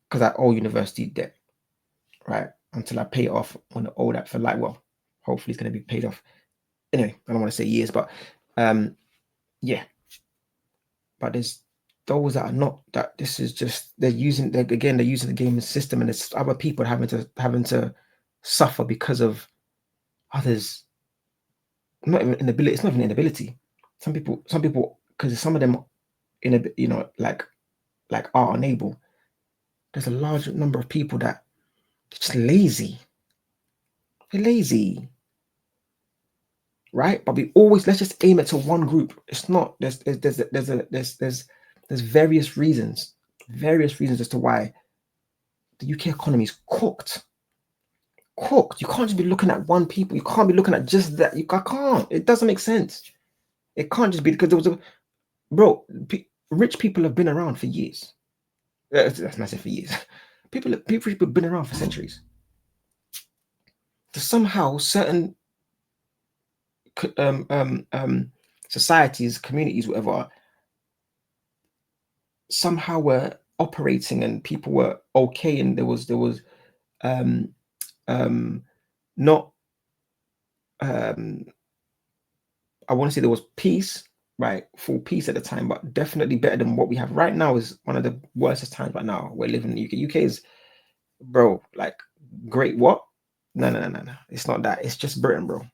because I owe university debt, right? Until I pay it off. I'm gonna owe that for like, well, hopefully it's going to be paid off. Anyway, I don't want to say years, but yeah. But there's those that are not, that this is just, they're using the game system, and it's other people having to suffer because of others. Not even inability. It's not even inability. Some people, because some of them, you know, like are unable. There's a large number of people that are just lazy. They're lazy, right? But we always, let's just aim it to one group. It's not. There's various reasons as to why the UK economy is cooked. You can't just be looking at one people. You can't be looking at just that. I can't. It doesn't make sense. It can't just be because there was rich people have been around for years. That's not for years. People have been around for centuries. So somehow certain societies, communities, whatever, somehow were operating and people were okay, and there was not I want to say there was peace, right? Full peace at the time, but definitely better than what we have right now. Is one of the worst times right now. We're living in the UK. UK is, bro, like great. What? No. It's not that. It's just Britain, bro.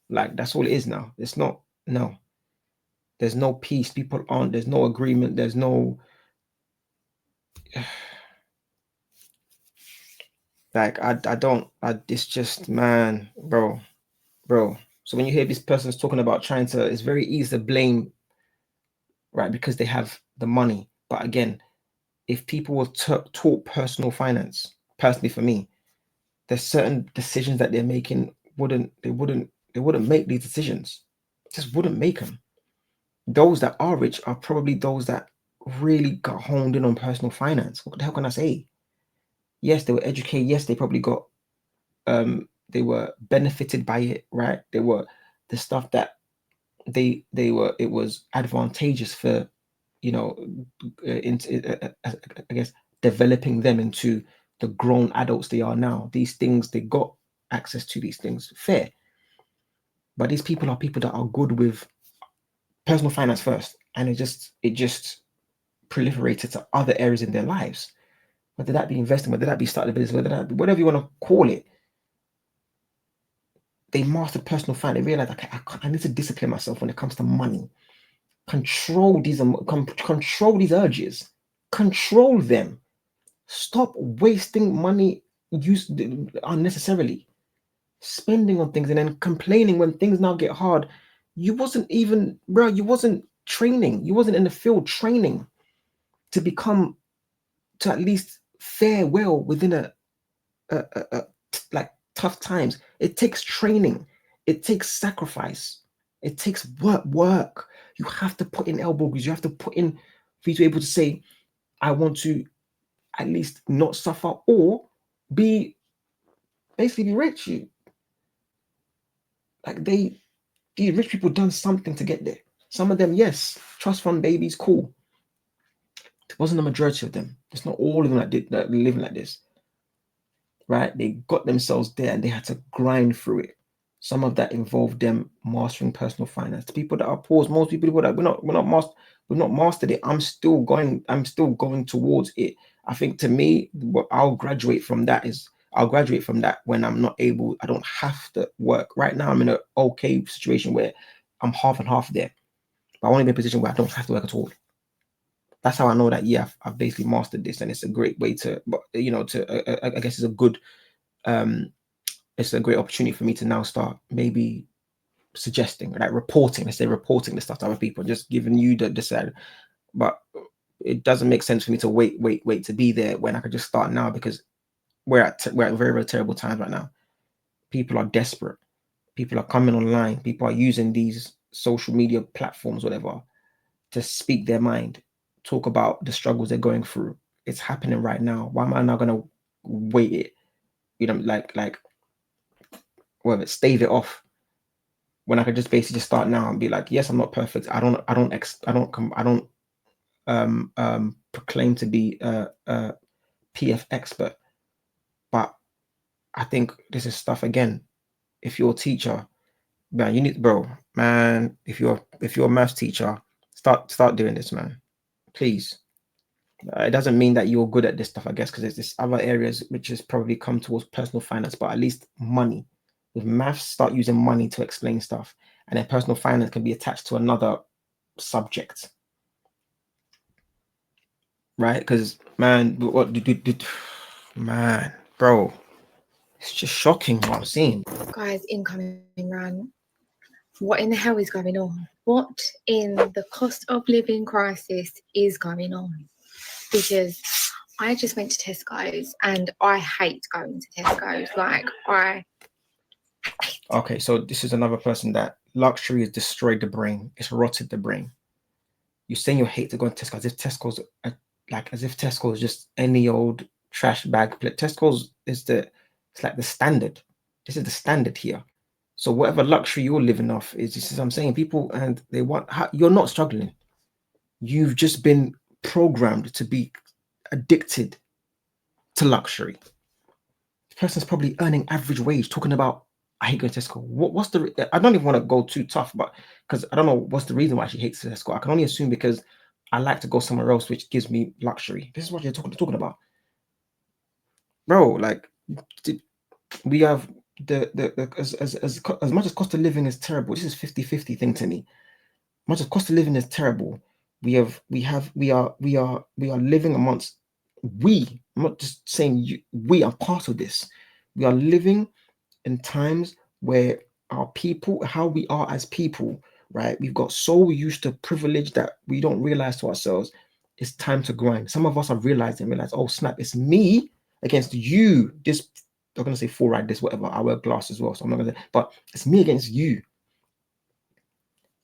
Like that's all it is now. It's not. No. There's no peace. People aren't. There's no agreement. There's no. Like it's just, man, bro. So when you hear these persons talking about trying to, it's very easy to blame, right? Because they have the money. But again, if people were taught personal finance, personally for me, there's certain decisions that they're making they wouldn't make these decisions. Just wouldn't make them. Those that are rich are probably those that really got honed in on personal finance. What the hell can I say? Yes, they were educated. Yes, they probably got they were benefited by it, right? They were the stuff that they were. It was advantageous for, you know, I guess developing them into the grown adults they are now. These things, they got access to these things, fair. But these people are people that are good with personal finance first, and it just proliferated to other areas in their lives. Whether that be investing, whether that be starting a business, whether that be whatever you want to call it. They mastered personal finance. They realized, okay, I need to discipline myself when it comes to money. Control these urges. Control them. Stop wasting money unnecessarily. spending on things and then complaining when things now get hard. You wasn't even, bro, you wasn't training. You wasn't in the field training to become, to at least fare well within a like tough times. It takes training. It takes sacrifice. It takes work. You have to put in elbow grease. You have to put in for you to be able to say, I want to at least not suffer or be basically be rich. You like these rich people done something to get there. Some of them, yes, trust fund babies, cool. It wasn't the majority of them. It's not all of them that living like this, right? They got themselves there and they had to grind through it. Some of that involved them mastering personal finance. The people that are poor, most people that we're not mastered it. I'm still going towards it. I think to me, what I'll graduate from that when I'm not able, I don't have to work. Right now, I'm in an okay situation where I'm half and half there. But I want to be in a position where I don't have to work at all. That's how I know that, yeah, I've basically mastered this, and it's a great way to, I guess it's a good, it's a great opportunity for me to now start maybe suggesting, like reporting the stuff to other people, just giving you the side. But it doesn't make sense for me to wait to be there when I could just start now, because we're at very, very terrible times right now. People are desperate. People are coming online. People are using these social media platforms, whatever, to speak their mind, talk about the struggles they're going through. It's happening right now. Why am I not going to wait it? Stave it off when I could just basically just start now and be like, yes, I'm not perfect. I don't proclaim to be a PF expert, but I think this is stuff, again, if you're a teacher, man, if you're a maths teacher, start doing this, man, please. It doesn't mean that you're good at this stuff, I guess, because there's this other areas which has probably come towards personal finance, but at least money. With maths, start using money to explain stuff, and then personal finance can be attached to another subject, right? Because man, man, bro, it's just shocking what I'm seeing. Guys, incoming rant. What in the hell is going on? What in the cost of living crisis is going on? Because I just went to Tesco's and I hate going to Tesco's. Okay, so this is another person that luxury has destroyed the brain. It's rotted the brain. You're saying you hate to go to Tesco as if Tesco's just any old trash bag. Tesco's is it's the standard. This is the standard here. So whatever luxury you're living off is, this is what I'm saying. People, and they want, you're not struggling. You've just been programmed to be addicted to luxury. The person's probably earning average wage, talking about, I hate going to Tesco. What's the? I don't even want to go too tough, but because I don't know what's the reason why she hates Tesco. I can only assume because I like to go somewhere else, which gives me luxury. This is what you're talking about, bro. Like, we have as much as cost of living is terrible. This is 50-50 thing to me. As much as cost of living is terrible, we are living amongst I'm not just saying you. We are part of this. We are living in times where our people, how we are as people, right? We've got so used to privilege that we don't realize to ourselves it's time to grind. Some of us have realized, oh snap, it's me against you. This, I'm gonna say full right, this whatever. I wear glasses as well, so I'm not gonna say, but it's me against you.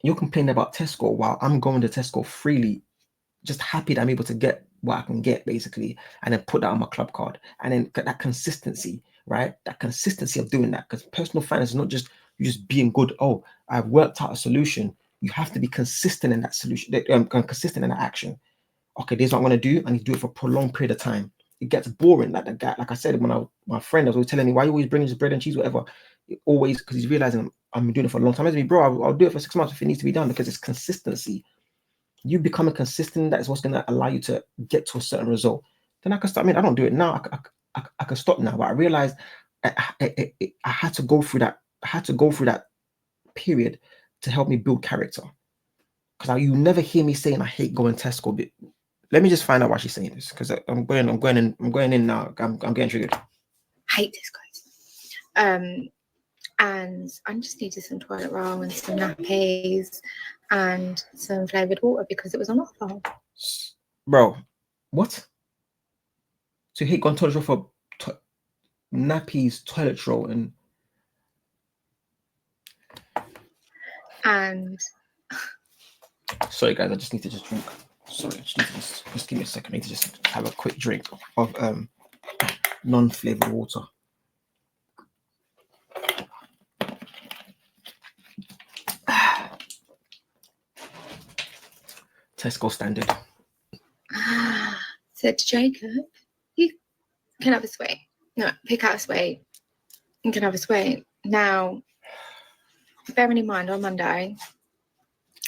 You're complaining about Tesco while I'm going to Tesco freely, just happy that I'm able to get what I can get, basically, and then put that on my club card, and then that consistency, right? That consistency of doing that, because personal finance is not just you just being good. Oh, I've worked out a solution. You have to be consistent in that solution, consistent in that action. Okay, this is what I'm going to do. I need to do it for a prolonged period of time. It gets boring. Like the guy, like I said, my friend was always telling me, why you always bringing this bread and cheese, whatever. Always, because he's realizing I'm doing it for a long time. I said, bro, I'll do it for 6 months if it needs to be done, because it's consistency. You becoming consistent, that is what's going to allow you to get to a certain result. Then I can start. I mean, I don't do it now. I can stop now. But I realized I had to go through that. I had to go through that period to help me build character. Because you never hear me saying I hate going to Tesco. But let me just find out why she's saying this, because I'm going in now. I'm getting triggered. Hate Tesco's. and I just needed some toilet roll and some nappies and some flavoured water because it was on offer. Bro, what? So he gone toilet roll for nappies, toilet roll, and sorry guys, I just need to just drink. Sorry, I just need to just give me a second. I need to just have a quick drink of non-flavored water. Tesco standard. Said to Jacob, you can have a sweet. No, pick out a sweet. You can have a sweet. Now, bearing in mind on Monday,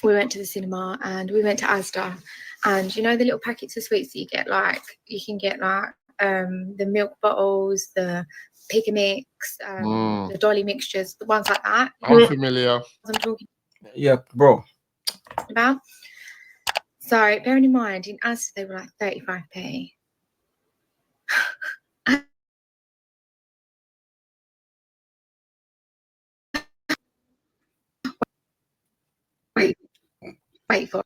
we went to the cinema and we went to Asda, and you know the little packets of sweets that you get, like you can get like the milk bottles, the Pick and Mix, the Dolly mixtures, the ones like that. I'm familiar. I'm talking Yeah, bro. about. So bearing in mind in Asda they were like 35p. Wait for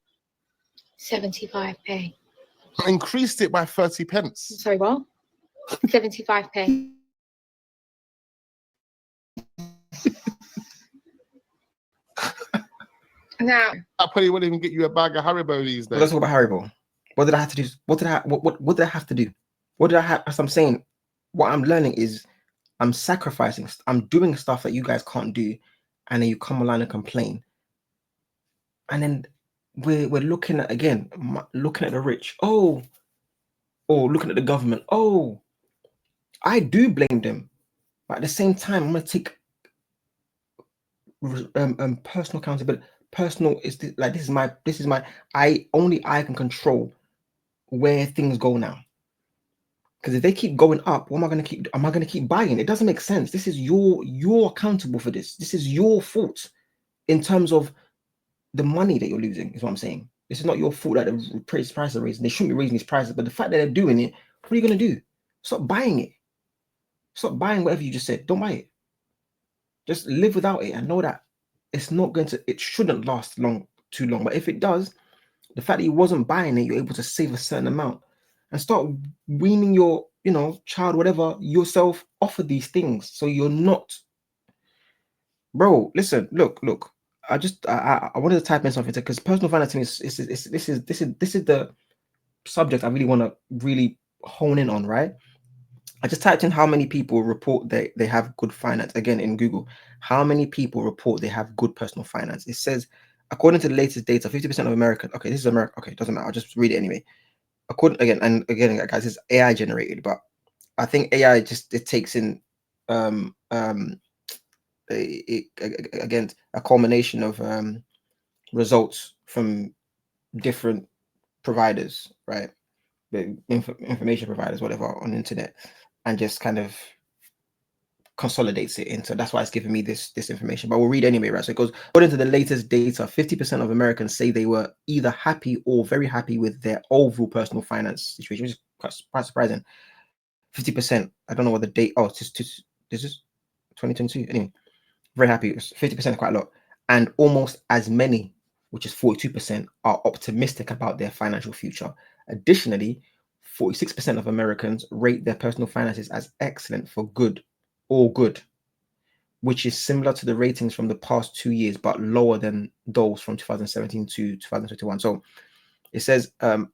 75p. Increased it by 30 pence. Sorry, what? 75p. Now, I probably wouldn't even get you a bag of Haribo these days. Let's talk about Haribo. What did I have to do? What did I have to do? What did I have? As I'm saying, what I'm learning is I'm sacrificing. I'm doing stuff that you guys can't do, and then you come along and complain. And then we're looking at looking at the rich. Oh, looking at the government. Oh, I do blame them, but at the same time, I'm gonna take personal accountability. Personal is this is my I can control where things go now. Because if they keep going up, am I gonna keep buying? It doesn't make sense. This is you're accountable for this. This is your fault in terms of the money that you're losing, is what I'm saying. This is not your fault that the prices are raising. They shouldn't be raising these prices, but the fact that they're doing it, what are you gonna do? Stop buying it. Stop buying whatever you just said. Don't buy it. Just live without it and know that it shouldn't last too long. But if it does, the fact that you wasn't buying it, you're able to save a certain amount and start weaning your, child, whatever, yourself off of these things. So you're not, bro. Listen, look. I wanted to type in something because personal finance is this is the subject I really want to really hone in on, right? I just typed in how many people report they have good finance again in Google. How many people report they have good personal finance? It says, according to the latest data, 50% of Americans. Okay, this is America. Okay, it doesn't matter. I'll just read it anyway. Again, guys, it's AI generated, but I think AI it takes in again a culmination of results from different providers, right? The information providers, whatever, on the internet, and just kind of consolidates it into. That's why it's giving me this information. But we'll read anyway, right? So it goes, according to the latest data, 50% of Americans say they were either happy or very happy with their overall personal finance situation, which is quite surprising. 50%. I don't know what the date. Oh, this is 2022. Anyway, very happy. 50%, quite a lot. And almost as many, which is 42%, are optimistic about their financial future. Additionally, 46% of Americans rate their personal finances as excellent for good or good, which is similar to the ratings from the past 2 years, but lower than those from 2017 to 2021. So it says, and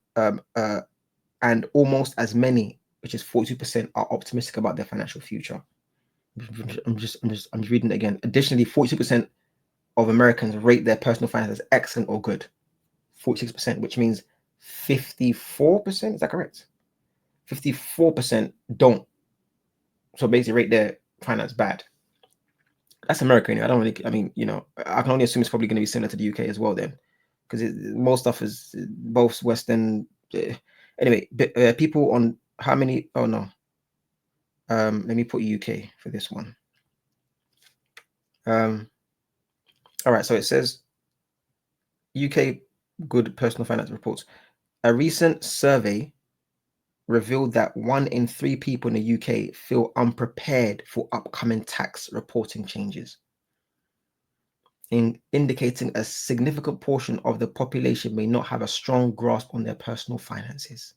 almost as many, which is 42%, are optimistic about their financial future. I'm just reading it again. Additionally, 42% of Americans rate their personal finances as excellent or good. 46%, which means 54%. Is that correct? 54% don't. So basically, rate their finance bad. That's America. Anyway. I can only assume it's probably going to be similar to the UK as well then, because most stuff is both Western. Anyway, people on how many? Oh no. Let me put UK for this one. All right, so it says UK good personal finance reports. A recent survey revealed that 1 in 3 people in the UK feel unprepared for upcoming tax reporting changes, indicating a significant portion of the population may not have a strong grasp on their personal finances.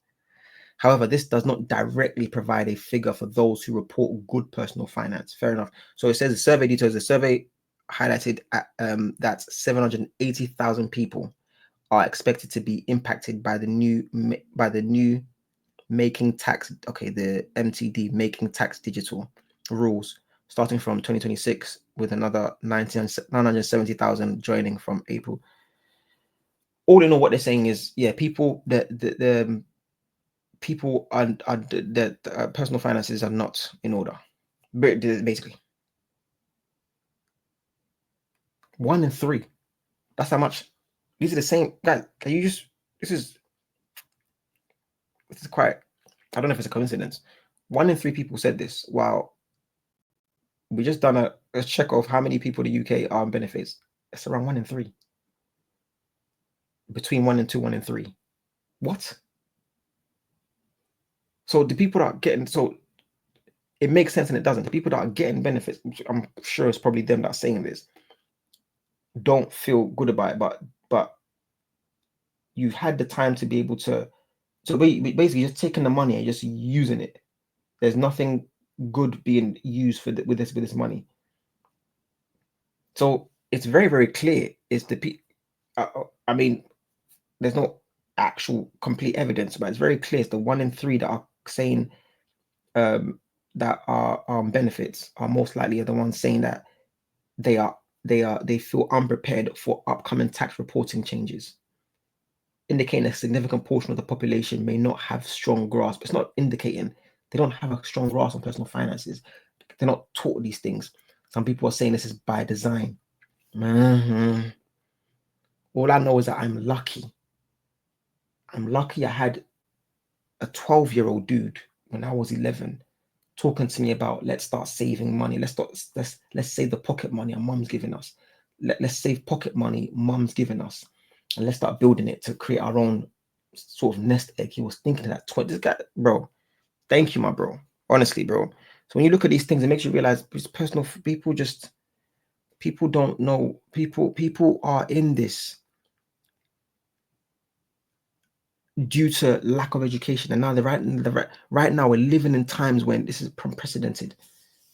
However, this does not directly provide a figure for those who report good personal finance. Fair enough. So it says the survey details. The survey highlighted that 780,000 people are expected to be impacted by the new Making Tax, the MTD, Making Tax Digital rules, starting from 2026, with another 970,000 joining from April. All in all, what they're saying is, yeah, people, the people the personal finances are not in order, basically. 1 in 3. That's how much. These are the same guys. Can you just? This is quite. I don't know if it's a coincidence. 1 in 3 people said this. Wow. We just done a check of how many people in the UK are on benefits. It's around 1 in 3. Between 1 and 2, 1 in 3. What? So the people that are getting, so it makes sense and it doesn't. The people that are getting benefits, which I'm sure it's probably them that are saying this, don't feel good about it, but you've had the time to be able to, so basically just taking the money and just using it. There's nothing good being used with this money. So it's very, very clear. It's I mean, there's no actual complete evidence, but it's very clear. It's the 1 in 3 that are saying that are benefits are most likely are the ones saying that they feel unprepared for upcoming tax reporting changes, indicating a significant portion of the population may not have strong grasp. It's not indicating they don't have a strong grasp on personal finances. They're not taught these things. Some people are saying this is by design. All I know is that I'm lucky. I'm lucky I had a 12-year-old dude when I was 11 talking to me about, let's start saving money. Let's save the pocket money our mum's giving us. Let's save pocket money mum's giving us, and let's start building it to create our own sort of nest egg. He was thinking of that. This guy, bro. Thank you, my bro. Honestly, bro. So when you look at these things, it makes you realize personal people don't know. People are in this due to lack of education, and now right now we're living in times when this is unprecedented.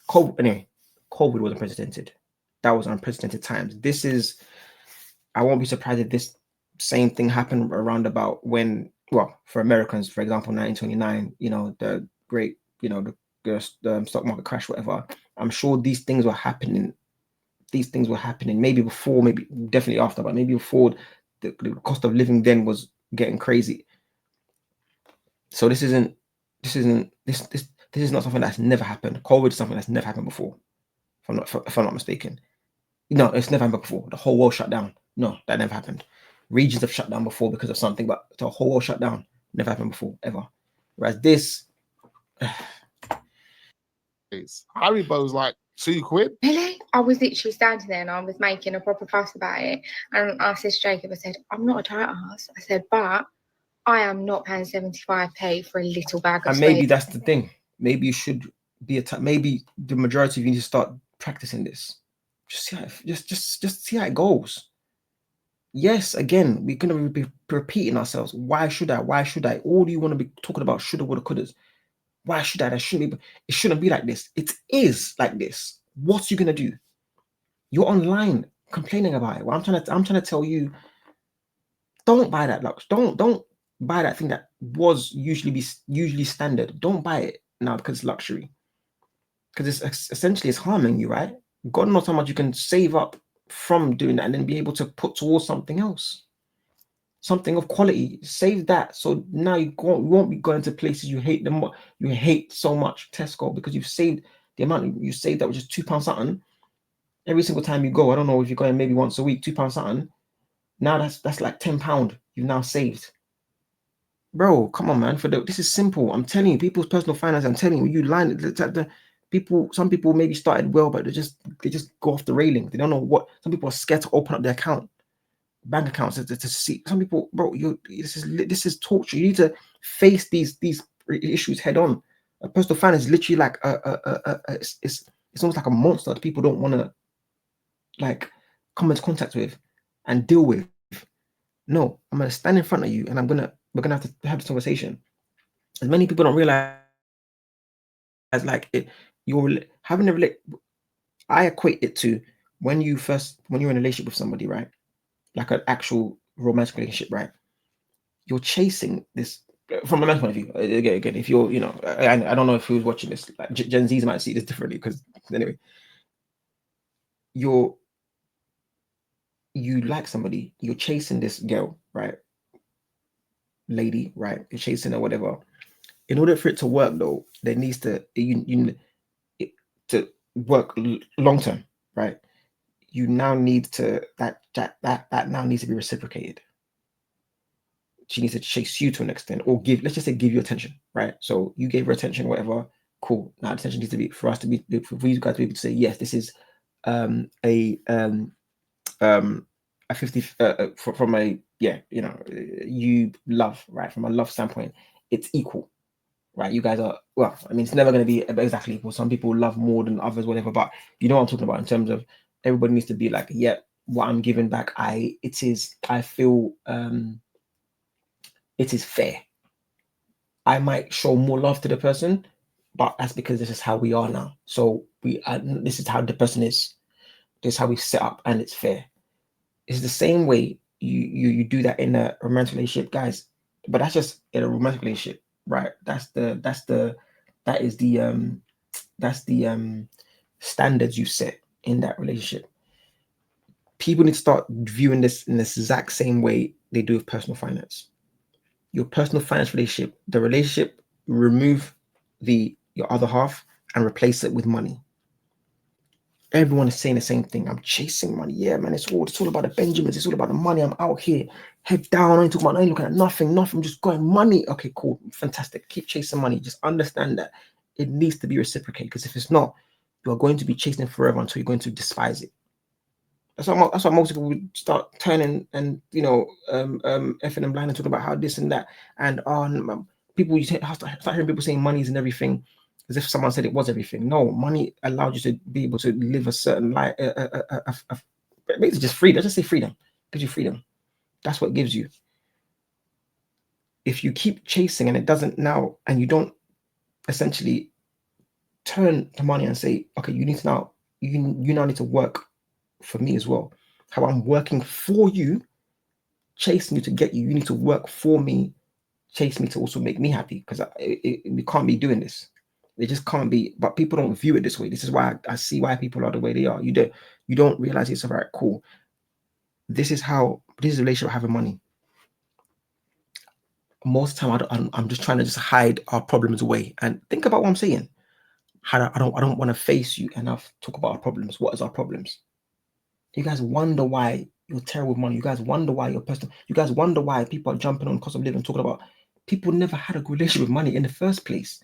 COVID wasn't unprecedented. That was unprecedented times. This is, I won't be surprised if this same thing happened around about when, well, for Americans, for example, 1929, the great, the stock market crash, whatever. I'm sure these things were happening. Maybe before, maybe definitely after, but maybe before the cost of living then was getting crazy. So this is not something that's never happened. COVID is something that's never happened before, if I'm not mistaken. No, it's never happened before. The whole world shut down. No, that never happened. Regions have shut down before because of something, but the whole world shut down never happened before, ever. Whereas this, Haribo's like £2. Really? I was literally standing there and I was making a proper fuss about it. And I said to Jacob, I said, I'm not a tight ass. I said, but I am not paying 75p for a little bag of and maybe sweets. that's the thing. Maybe you should be maybe the majority of you need to start practicing this. Just see how it goes. Yes, again, we're gonna be repeating ourselves. Why should I? Why should I? All you want to be talking about shoulda, woulda, couldas. Why should I? That shouldn't be. It shouldn't be like this. It is like this. What you gonna do? You're online complaining about it. Well, I'm trying to tell you, don't buy that lux. Don't buy that thing that was usually standard. Don't buy it now because it's luxury. Because it's essentially it's harming you, right? God knows how much you can save up from doing that and then be able to put towards something else, something of quality. Save that, so now you won't be going to places you hate them. You hate so much, Tesco, because you've saved the amount you saved that was just £2 something. Every single time you go, I don't know if you're going maybe once a week, £2 something. Now that's like £10 you've now saved. Bro, come on, man. This is simple. I'm telling you, people's personal finance. I'm telling you, some people maybe started well, but they just go off the railing. They don't know what. Some people are scared to open up their bank accounts to see. Some people, bro, this is torture. You need to face these issues head on. A personal finance is literally like it's almost like a monster that people don't want to like come into contact with and deal with. No, I'm gonna stand in front of you and we're gonna have to have this conversation. As many people don't realize, like you're having a I equate it to when you're in a relationship with somebody, right? Like an actual romantic relationship, right? You're chasing this from a man's point of view. Again, if you're, I don't know if who's watching this, like Gen Zs might see this differently, because anyway, you like somebody, you're chasing this girl, right? Lady, right? You're chasing her, whatever. In order for it to work, though, there needs to to work long term, right? You now need to that now needs to be reciprocated. She needs to chase you to an extent, or let's just say give you attention, right? So you gave her attention, whatever, cool. Now attention needs to be for you guys to be able to say, yes, this is a 50 from a you love, right? From a love standpoint, it's equal, right? You guys are, well, I mean, it's never going to be exactly equal. Some people love more than others, whatever, but you know what I'm talking about in terms of everybody needs to be like, yeah, what I'm giving back, I feel it is fair. I might show more love to the person, but that's because this is how we are now. So this is how the person is. This is how we set up, and it's fair. It's the same way you do that in a romantic relationship, guys. But that's just in a romantic relationship, right? That's the standards you set in that relationship. People need to start viewing this in this exact same way they do with personal finance. Your personal finance relationship, the relationship, remove your other half and replace it with money. Everyone is saying the same thing. I'm chasing money. Yeah, man, it's all about the Benjamins. It's all about the money. I'm out here, head down. I ain't talking about, I ain't looking at nothing. I'm just going money. Okay, cool, fantastic. Keep chasing money. Just understand that it needs to be reciprocated, because if it's not, you are going to be chasing it forever until you're going to despise it. That's why most people would start turning and effing and blind and talking about how this and that, and people, you start hearing people saying money isn't everything, as if someone said it was everything. No, money allowed you to be able to live a certain life. Basically, just freedom. Just say freedom. Gives you freedom. That's what it gives you. If you keep chasing and it doesn't now, and you don't essentially turn to money and say, okay, you need to now, you now need to work for me as well. How I'm working for you, chasing you to get you. You need to work for me, chase me to also make me happy, because we can't be doing this. They just can't be. But people don't view it this way. This is why I see why people are the way they are. You don't realize it's all right. Cool. This is a relationship having money. Most of the time, I'm just trying to just hide our problems away. And think about what I'm saying. I don't want to face you enough. Talk about our problems. What is our problems? You guys wonder why you're terrible with money. You guys wonder why you're personal. You guys wonder why people are jumping on cost of living, talking about people never had a good relationship with money in the first place.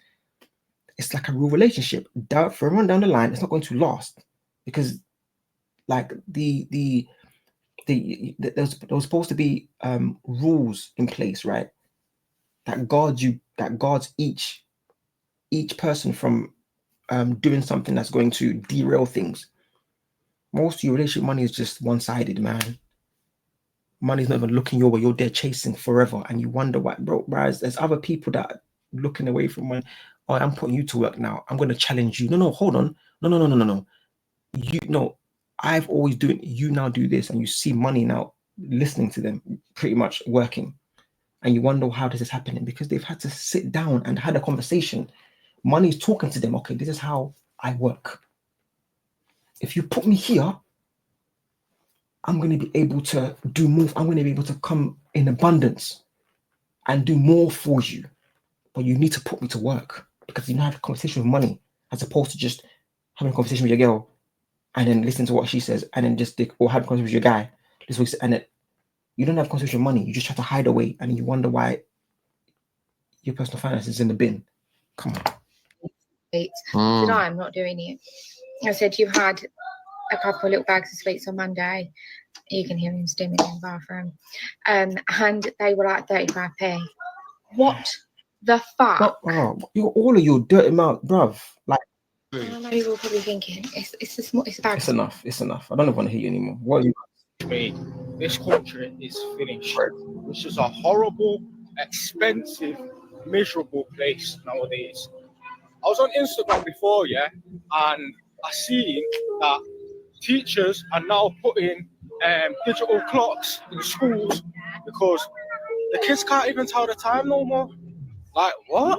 It's like a real relationship. Further down the line, it's not going to last, because like there was supposed to be rules in place, right? That guards each person from doing something that's going to derail things. Most of your relationship money is just one-sided, man. Money's not even looking your way. You're there chasing forever, and you wonder why, bro. There's other people that are looking away from money. Oh, I'm putting you to work now. I'm going to challenge you. No, hold on. No. You know, I've always doing. You now do this, and you see money now listening to them, pretty much working, and you wonder how this is happening, because they've had to sit down and had a conversation. Money's talking to them. Okay, this is how I work. If you put me here, I'm going to be able to do more. I'm going to be able to come in abundance and do more for you. But you need to put me to work, because you now have a conversation with money, as opposed to just having a conversation with your girl and then listen to what she says, and then or have a conversation with your guy. And then you don't have a conversation with money. You just try to hide away, and you wonder why your personal finance is in the bin. Come on. Said, I'm not doing it. I said, you've had a couple of little bags of sweets on Monday. You can hear him steaming in the bathroom. And they were like 35p. What the fact. All of you dirty mouth, bruv. Like, people are probably thinking it's a small, it's a bad. it's enough. It's enough. I don't want to hear you anymore. What are you? This country is finished. It's just a horrible, expensive, miserable place nowadays. I was on Instagram before, yeah, and I seen that teachers are now putting digital clocks in schools because the kids can't even tell the time no more. Like, what?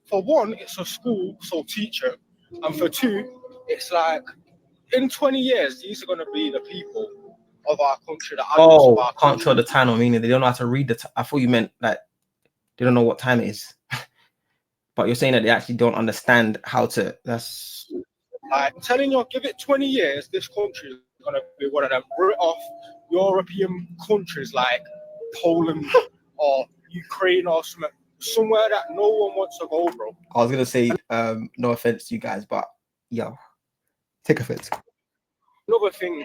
For one, it's a school, so teacher. And for two, it's like, in 20 years, these are going to be the people of our country. Can't tell the time, meaning they don't know how to read the time. I thought you meant that they don't know what time it is. But you're saying that they actually don't understand how to. That's. I'm telling you, give it 20 years, this country is going to be one of them off European countries like Poland or Ukraine or somewhere that no one wants to go, bro. I was going to say, no offense to you guys, but yo, take offense. Another thing,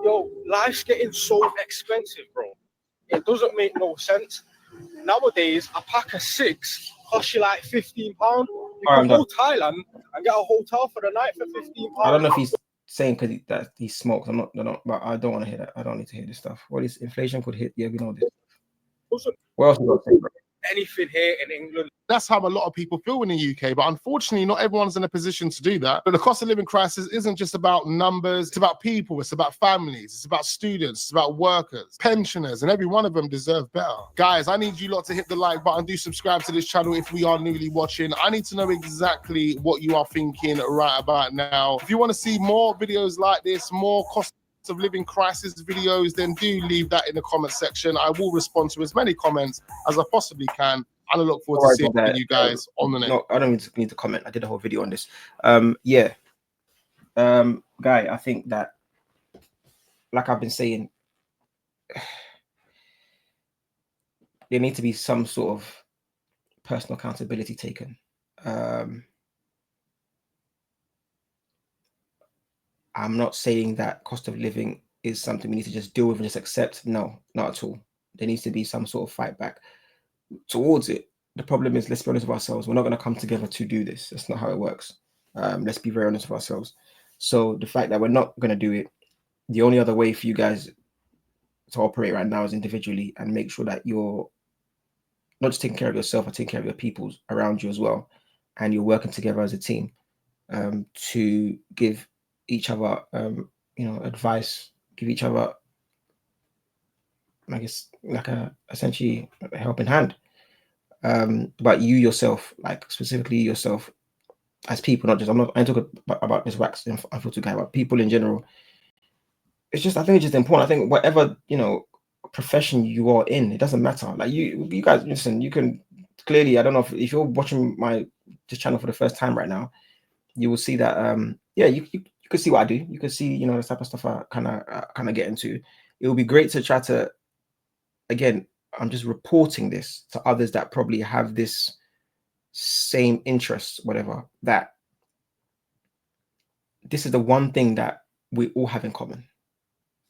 yo, life's getting so expensive, bro. It doesn't make no sense. Nowadays, a pack of 6 costs you like £15. You can go to Thailand and get a hotel for the night for £15. I don't know if he's saying because that he smokes. But I don't want to hear that. I don't need to hear this stuff. What is inflation could hit? Yeah, we know this. What else you got to say, bro? Anything here in England. That's how a lot of people feel in the UK, but unfortunately, not everyone's in a position to do that. But the cost of living crisis isn't just about numbers, it's about people, it's about families, it's about students, it's about workers, pensioners, and every one of them deserve better. Guys, I need you lot to hit the like button, do subscribe to this channel if we are newly watching. I need to know exactly what you are thinking right about now. If you want to see more videos like this, more cost of living crisis videos, then do leave that in the comment section. I will respond to as many comments as I possibly can, and I look forward to seeing you guys on the next. No, I don't need to comment. I did a whole video on this. Guy, I think that, like I've been saying, there needs to be some sort of personal accountability taken. I'm not saying that cost of living is something we need to just deal with and just accept. No, not at all. There needs to be some sort of fight back towards it. The problem is, let's be honest with ourselves. We're not going to come together to do this. That's not how it works. Let's be very honest with ourselves. So the fact that we're not going to do it, the only other way for you guys to operate right now is individually and make sure that you're not just taking care of yourself, but taking care of your people around you as well. And you're working together as a team to give each other, advice, give each other, I guess, like essentially a helping hand. But you yourself, like specifically yourself, as people, not just, I talk about this wax and filter guy, but people in general. It's just, I think it's just important. I think whatever, profession you are in, it doesn't matter. Like you guys, listen, you can clearly, I don't know if you're watching this channel for the first time right now, you will see that, you could see what I do. You could see, the type of stuff I kind of get into. It would be great to try to, again, I'm just reporting this to others that probably have this same interests, whatever, that this is the one thing that we all have in common.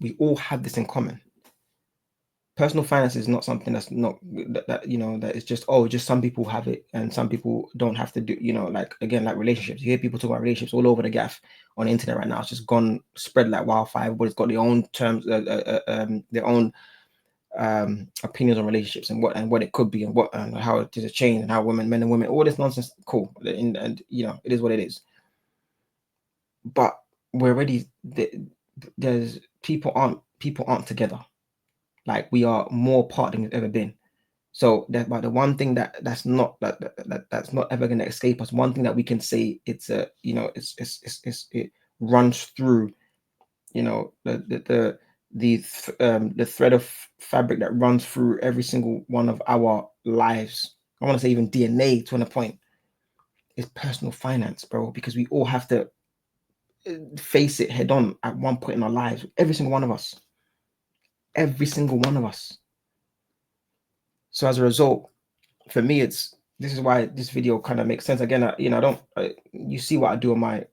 We all have this in common. Personal finance is not something that's not that it's just, just some people have it and some people don't have to do, like relationships. You hear people talk about relationships all over the gaff on the internet right now. It's just gone spread like wildfire. Everybody's got their own terms, their own opinions on relationships and what it could be and how it is a change and how men and women, all this nonsense. Cool. And it is what it is. But we're already there's people aren't together. Like we are more apart than we've ever been. So but the one thing that's not ever going to escape us, one thing that we can say, it's it runs through, the thread of fabric that runs through every single one of our lives. I want to say even DNA to a point, is personal finance, bro, because we all have to face it head on at one point in our lives. Every single one of us. So as a result, for me, this is why this video kind of makes sense. Again, you see what I do on my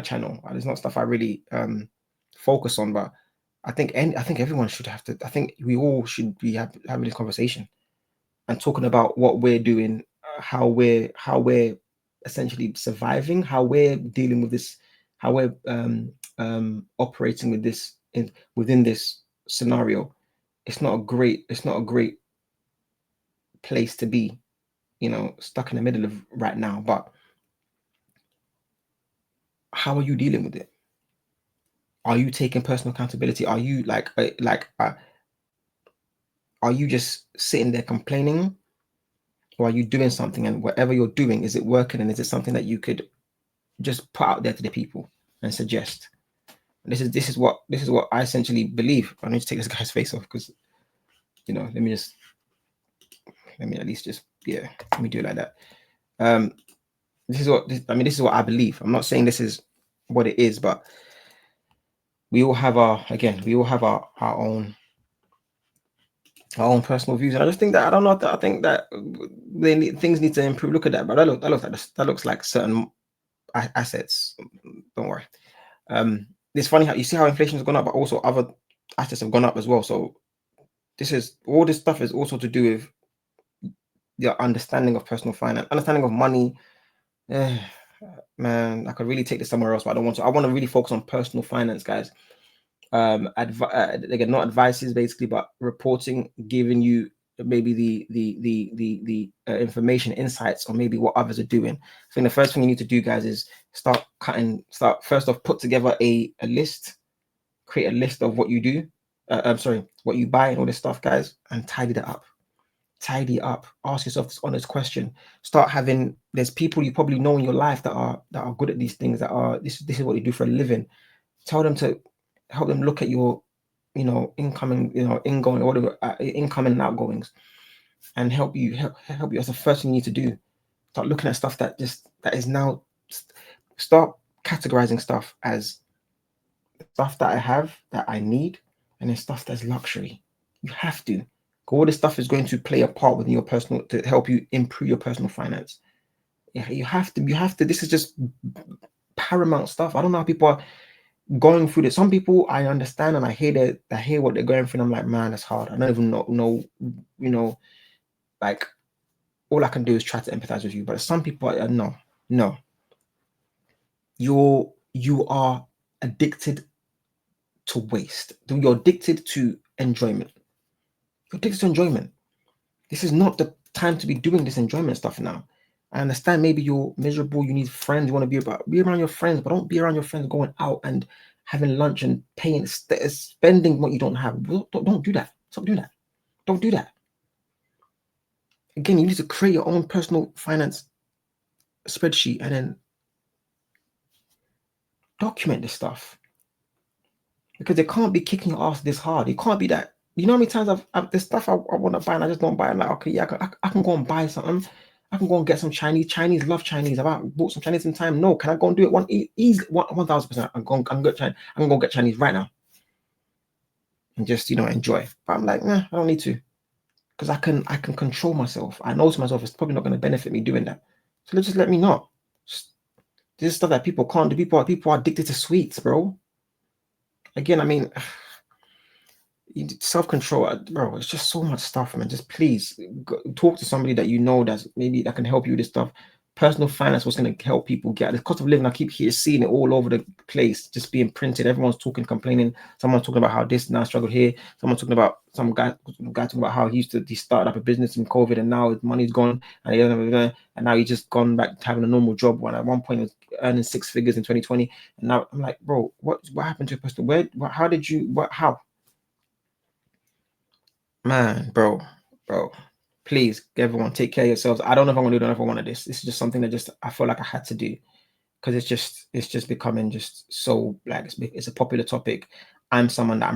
channel. It's not stuff I really focus on, but I think everyone should I think we all should be having this conversation and talking about what we're doing how we're essentially surviving, how we're dealing with this, how we're operating with this within this scenario. It's not a great place to be, you know, stuck in the middle of right now. But how are you dealing with it? Are you taking personal accountability? Are you are you just sitting there complaining, or are you doing something? And whatever you're doing, is it working? And is it something that you could just put out there to the people and suggest? This is what I essentially believe. I need to take this guy's face off because, you know, let me at least just, yeah, let me do it like that. This is what I believe. I'm not saying this is what it is, but we all have our own personal views. And I just think that, I think that things need to improve. Look at that, but that looks like certain assets. Don't worry. It's funny how you see how inflation has gone up, but also other assets have gone up as well. So all this stuff is also to do with your understanding of personal finance, understanding of money. Man, I could really take this somewhere else, but I don't want to. I want to really focus on personal finance, guys. Again, not advices basically, but reporting, giving you maybe the information, insights, or maybe what others are doing. I think the first thing you need to do, guys, is start first off, put together a list, create a list of what you do. What you buy and all this stuff, guys, and tidy up. Ask yourself this honest question. There's people you probably know in your life that are good at these things, this is what they do for a living. Tell them to help them look at your, you know, incoming, you know, ingoing, whatever, incoming and outgoings, and help you. That's the first thing you need to do. Start looking at stuff that is now. Start categorizing stuff as stuff that I have, that I need, and then stuff that's luxury. You have to. All this stuff is going to play a part within your personal, to help you improve your personal finance. Yeah, you have to. This is just paramount stuff. I don't know how people are going through this. Some people I understand and I hear what they're going through, and I'm like, man, that's hard. I don't even know, you know, like, all I can do is try to empathize with you. But some people are no. You are addicted to waste. You're addicted to enjoyment. You're addicted to enjoyment. This is not the time to be doing this enjoyment stuff now. I understand maybe you're miserable, you need friends, you want to be around your friends, but don't be around your friends going out and having lunch and paying, spending what you don't have. Don't do that. Stop doing that. Don't do that. Again, you need to create your own personal finance spreadsheet and then document this stuff, because they can't be kicking your ass this hard. It can't be that. You know how many times I've this stuff I want to buy and I just don't buy. I'm like, okay, yeah, I can go and buy something. I can go and get some Chinese. Chinese love Chinese. I've bought some Chinese in time. No, can I go and do it 1,000%? I can go get Chinese right now and just, you know, enjoy. But I'm like, nah, I don't need to, because I can control myself. I know to myself it's probably not going to benefit me doing that. So just let me not. This is stuff that people can't do. People are addicted to sweets, bro. Again, I mean, self-control, bro. It's just so much stuff, man. Just please talk to somebody that you know that can help you with this stuff. Personal finance was going to help people get the cost of living. I keep seeing it all over the place, just being printed. Everyone's talking, complaining. Someone's talking about how this now struggled here. Someone's talking about some guy talking about how he started up a business in COVID and now his money's gone and now he's just gone back to having a normal job. When at one point he was earning 6 figures in 2020, and now I'm like, bro, what happened to your personal? How? Man, bro, please, everyone, take care of yourselves. I don't know if I'm gonna do another one of this. This is just something that I feel like I had to do, because it's just becoming just so, like, it's a popular topic. I'm someone that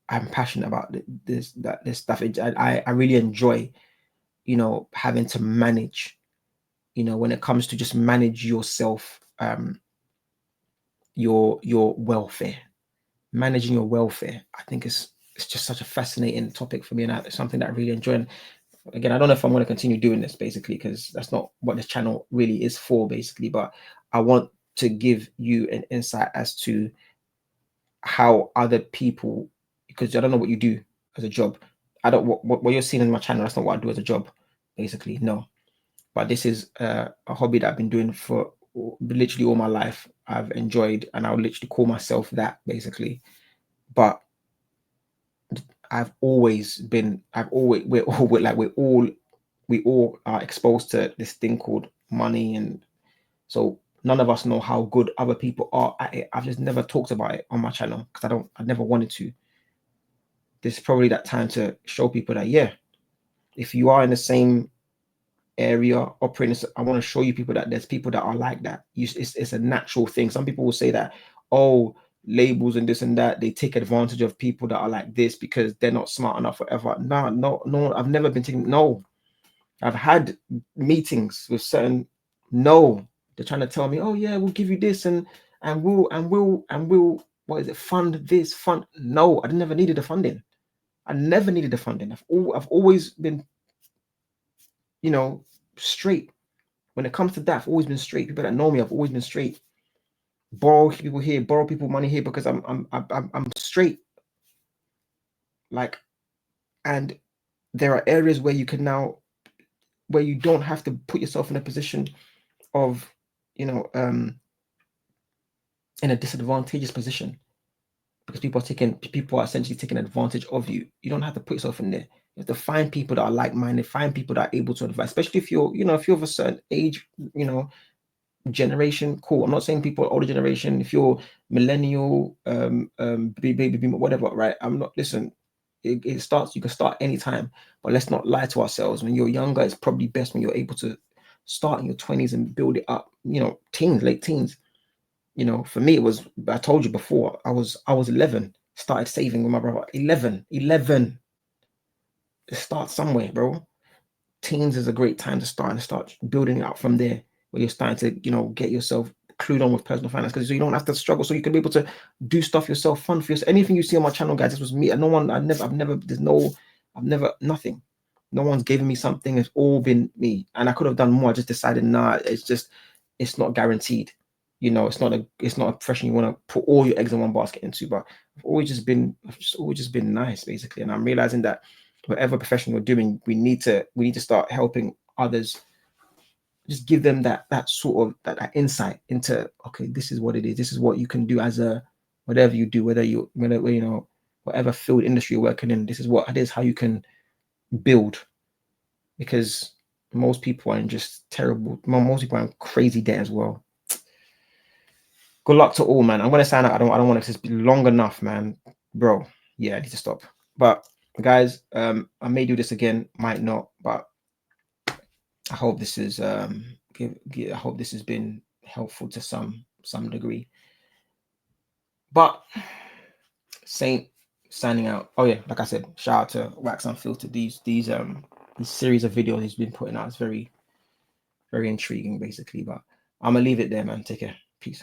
I'm passionate about this stuff. I really enjoy, you know, having to manage, you know, when it comes to just manage yourself, your welfare, managing your welfare. I think it's just such a fascinating topic for me, and it's something that I really enjoy. And again, I don't know if I'm going to continue doing this, basically, because that's not what this channel really is for, basically. But I want to give you an insight as to how other people, because I don't know what you do as a job. What you're seeing in my channel, that's not what I do as a job. basically, no. But this is a hobby that I've been doing for literally all my life. I've enjoyed, and I'll literally call myself that, basically. But we all are exposed to this thing called money, and so none of us know how good other people are at it. I've just never talked about it on my channel because I never wanted to. This is probably that time to show people that, yeah, if you are in the same area operating, I want to show you people that there's people that are like that. It's a natural thing. Some people will say that, oh, labels and this and that, they take advantage of people that are like this because they're not smart enough, whatever. No, I've never been taking, no. I've had meetings with certain, no, they're trying to tell me, oh yeah, we'll give you this and we'll what is it, fund this, fund. No, I never needed the funding. I never needed the funding. I've always been, you know, straight. When it comes to that, I've always been straight. People that know me, I've always been straight. Borrow people here, borrow people money here because I'm straight. Like, and there are areas where you can now, where you don't have to put yourself in a position of, you know, in a disadvantageous position because people are essentially taking advantage of you. You don't have to put yourself in there. You have to find people that are like-minded, find people that are able to advise, especially if you're, you know, if you're of a certain age, you know, generation, cool. I'm not saying people older generation, if you're millennial, baby boomer, whatever, right? I'm not, listen, it starts, you can start anytime, but let's not lie to ourselves. When you're younger, it's probably best when you're able to start in your 20s and build it up, you know, teens, late teens. You know, for me, it was, I told you before, I was 11, started saving with my brother. 11. Start somewhere, bro. Teens is a great time to start building it up from there, where you're starting to, you know, get yourself clued on with personal finance, because you don't have to struggle, so you can be able to do stuff yourself, fun for yourself. Anything you see on my channel, guys, this was me. Nothing. No one's given me something. It's all been me, and I could have done more. I just decided, nah, it's not guaranteed. You know, it's not a profession you want to put all your eggs in one basket into. But I've just always just been nice, basically. And I'm realizing that whatever profession we're doing, we need to start helping others. Just give them that sort of that insight into, okay, this is what it is. This is what you can do as a, whatever you do, whether you know, whatever field industry you're working in. This is what it is, how you can build. Because most people are in just terrible. Most people are in crazy debt as well. Good luck to all, man. I'm gonna sign out. I don't want it to be long enough, man. Bro, yeah, I need to stop. But guys, I may do this again, might not, but I hope this is I hope this has been helpful to some degree. But Saint signing out. Oh yeah, like I said, shout out to Wax Unfiltered. These series of videos he's been putting out is very, very intriguing, basically. But I'm gonna leave it there, man. Take care. Peace.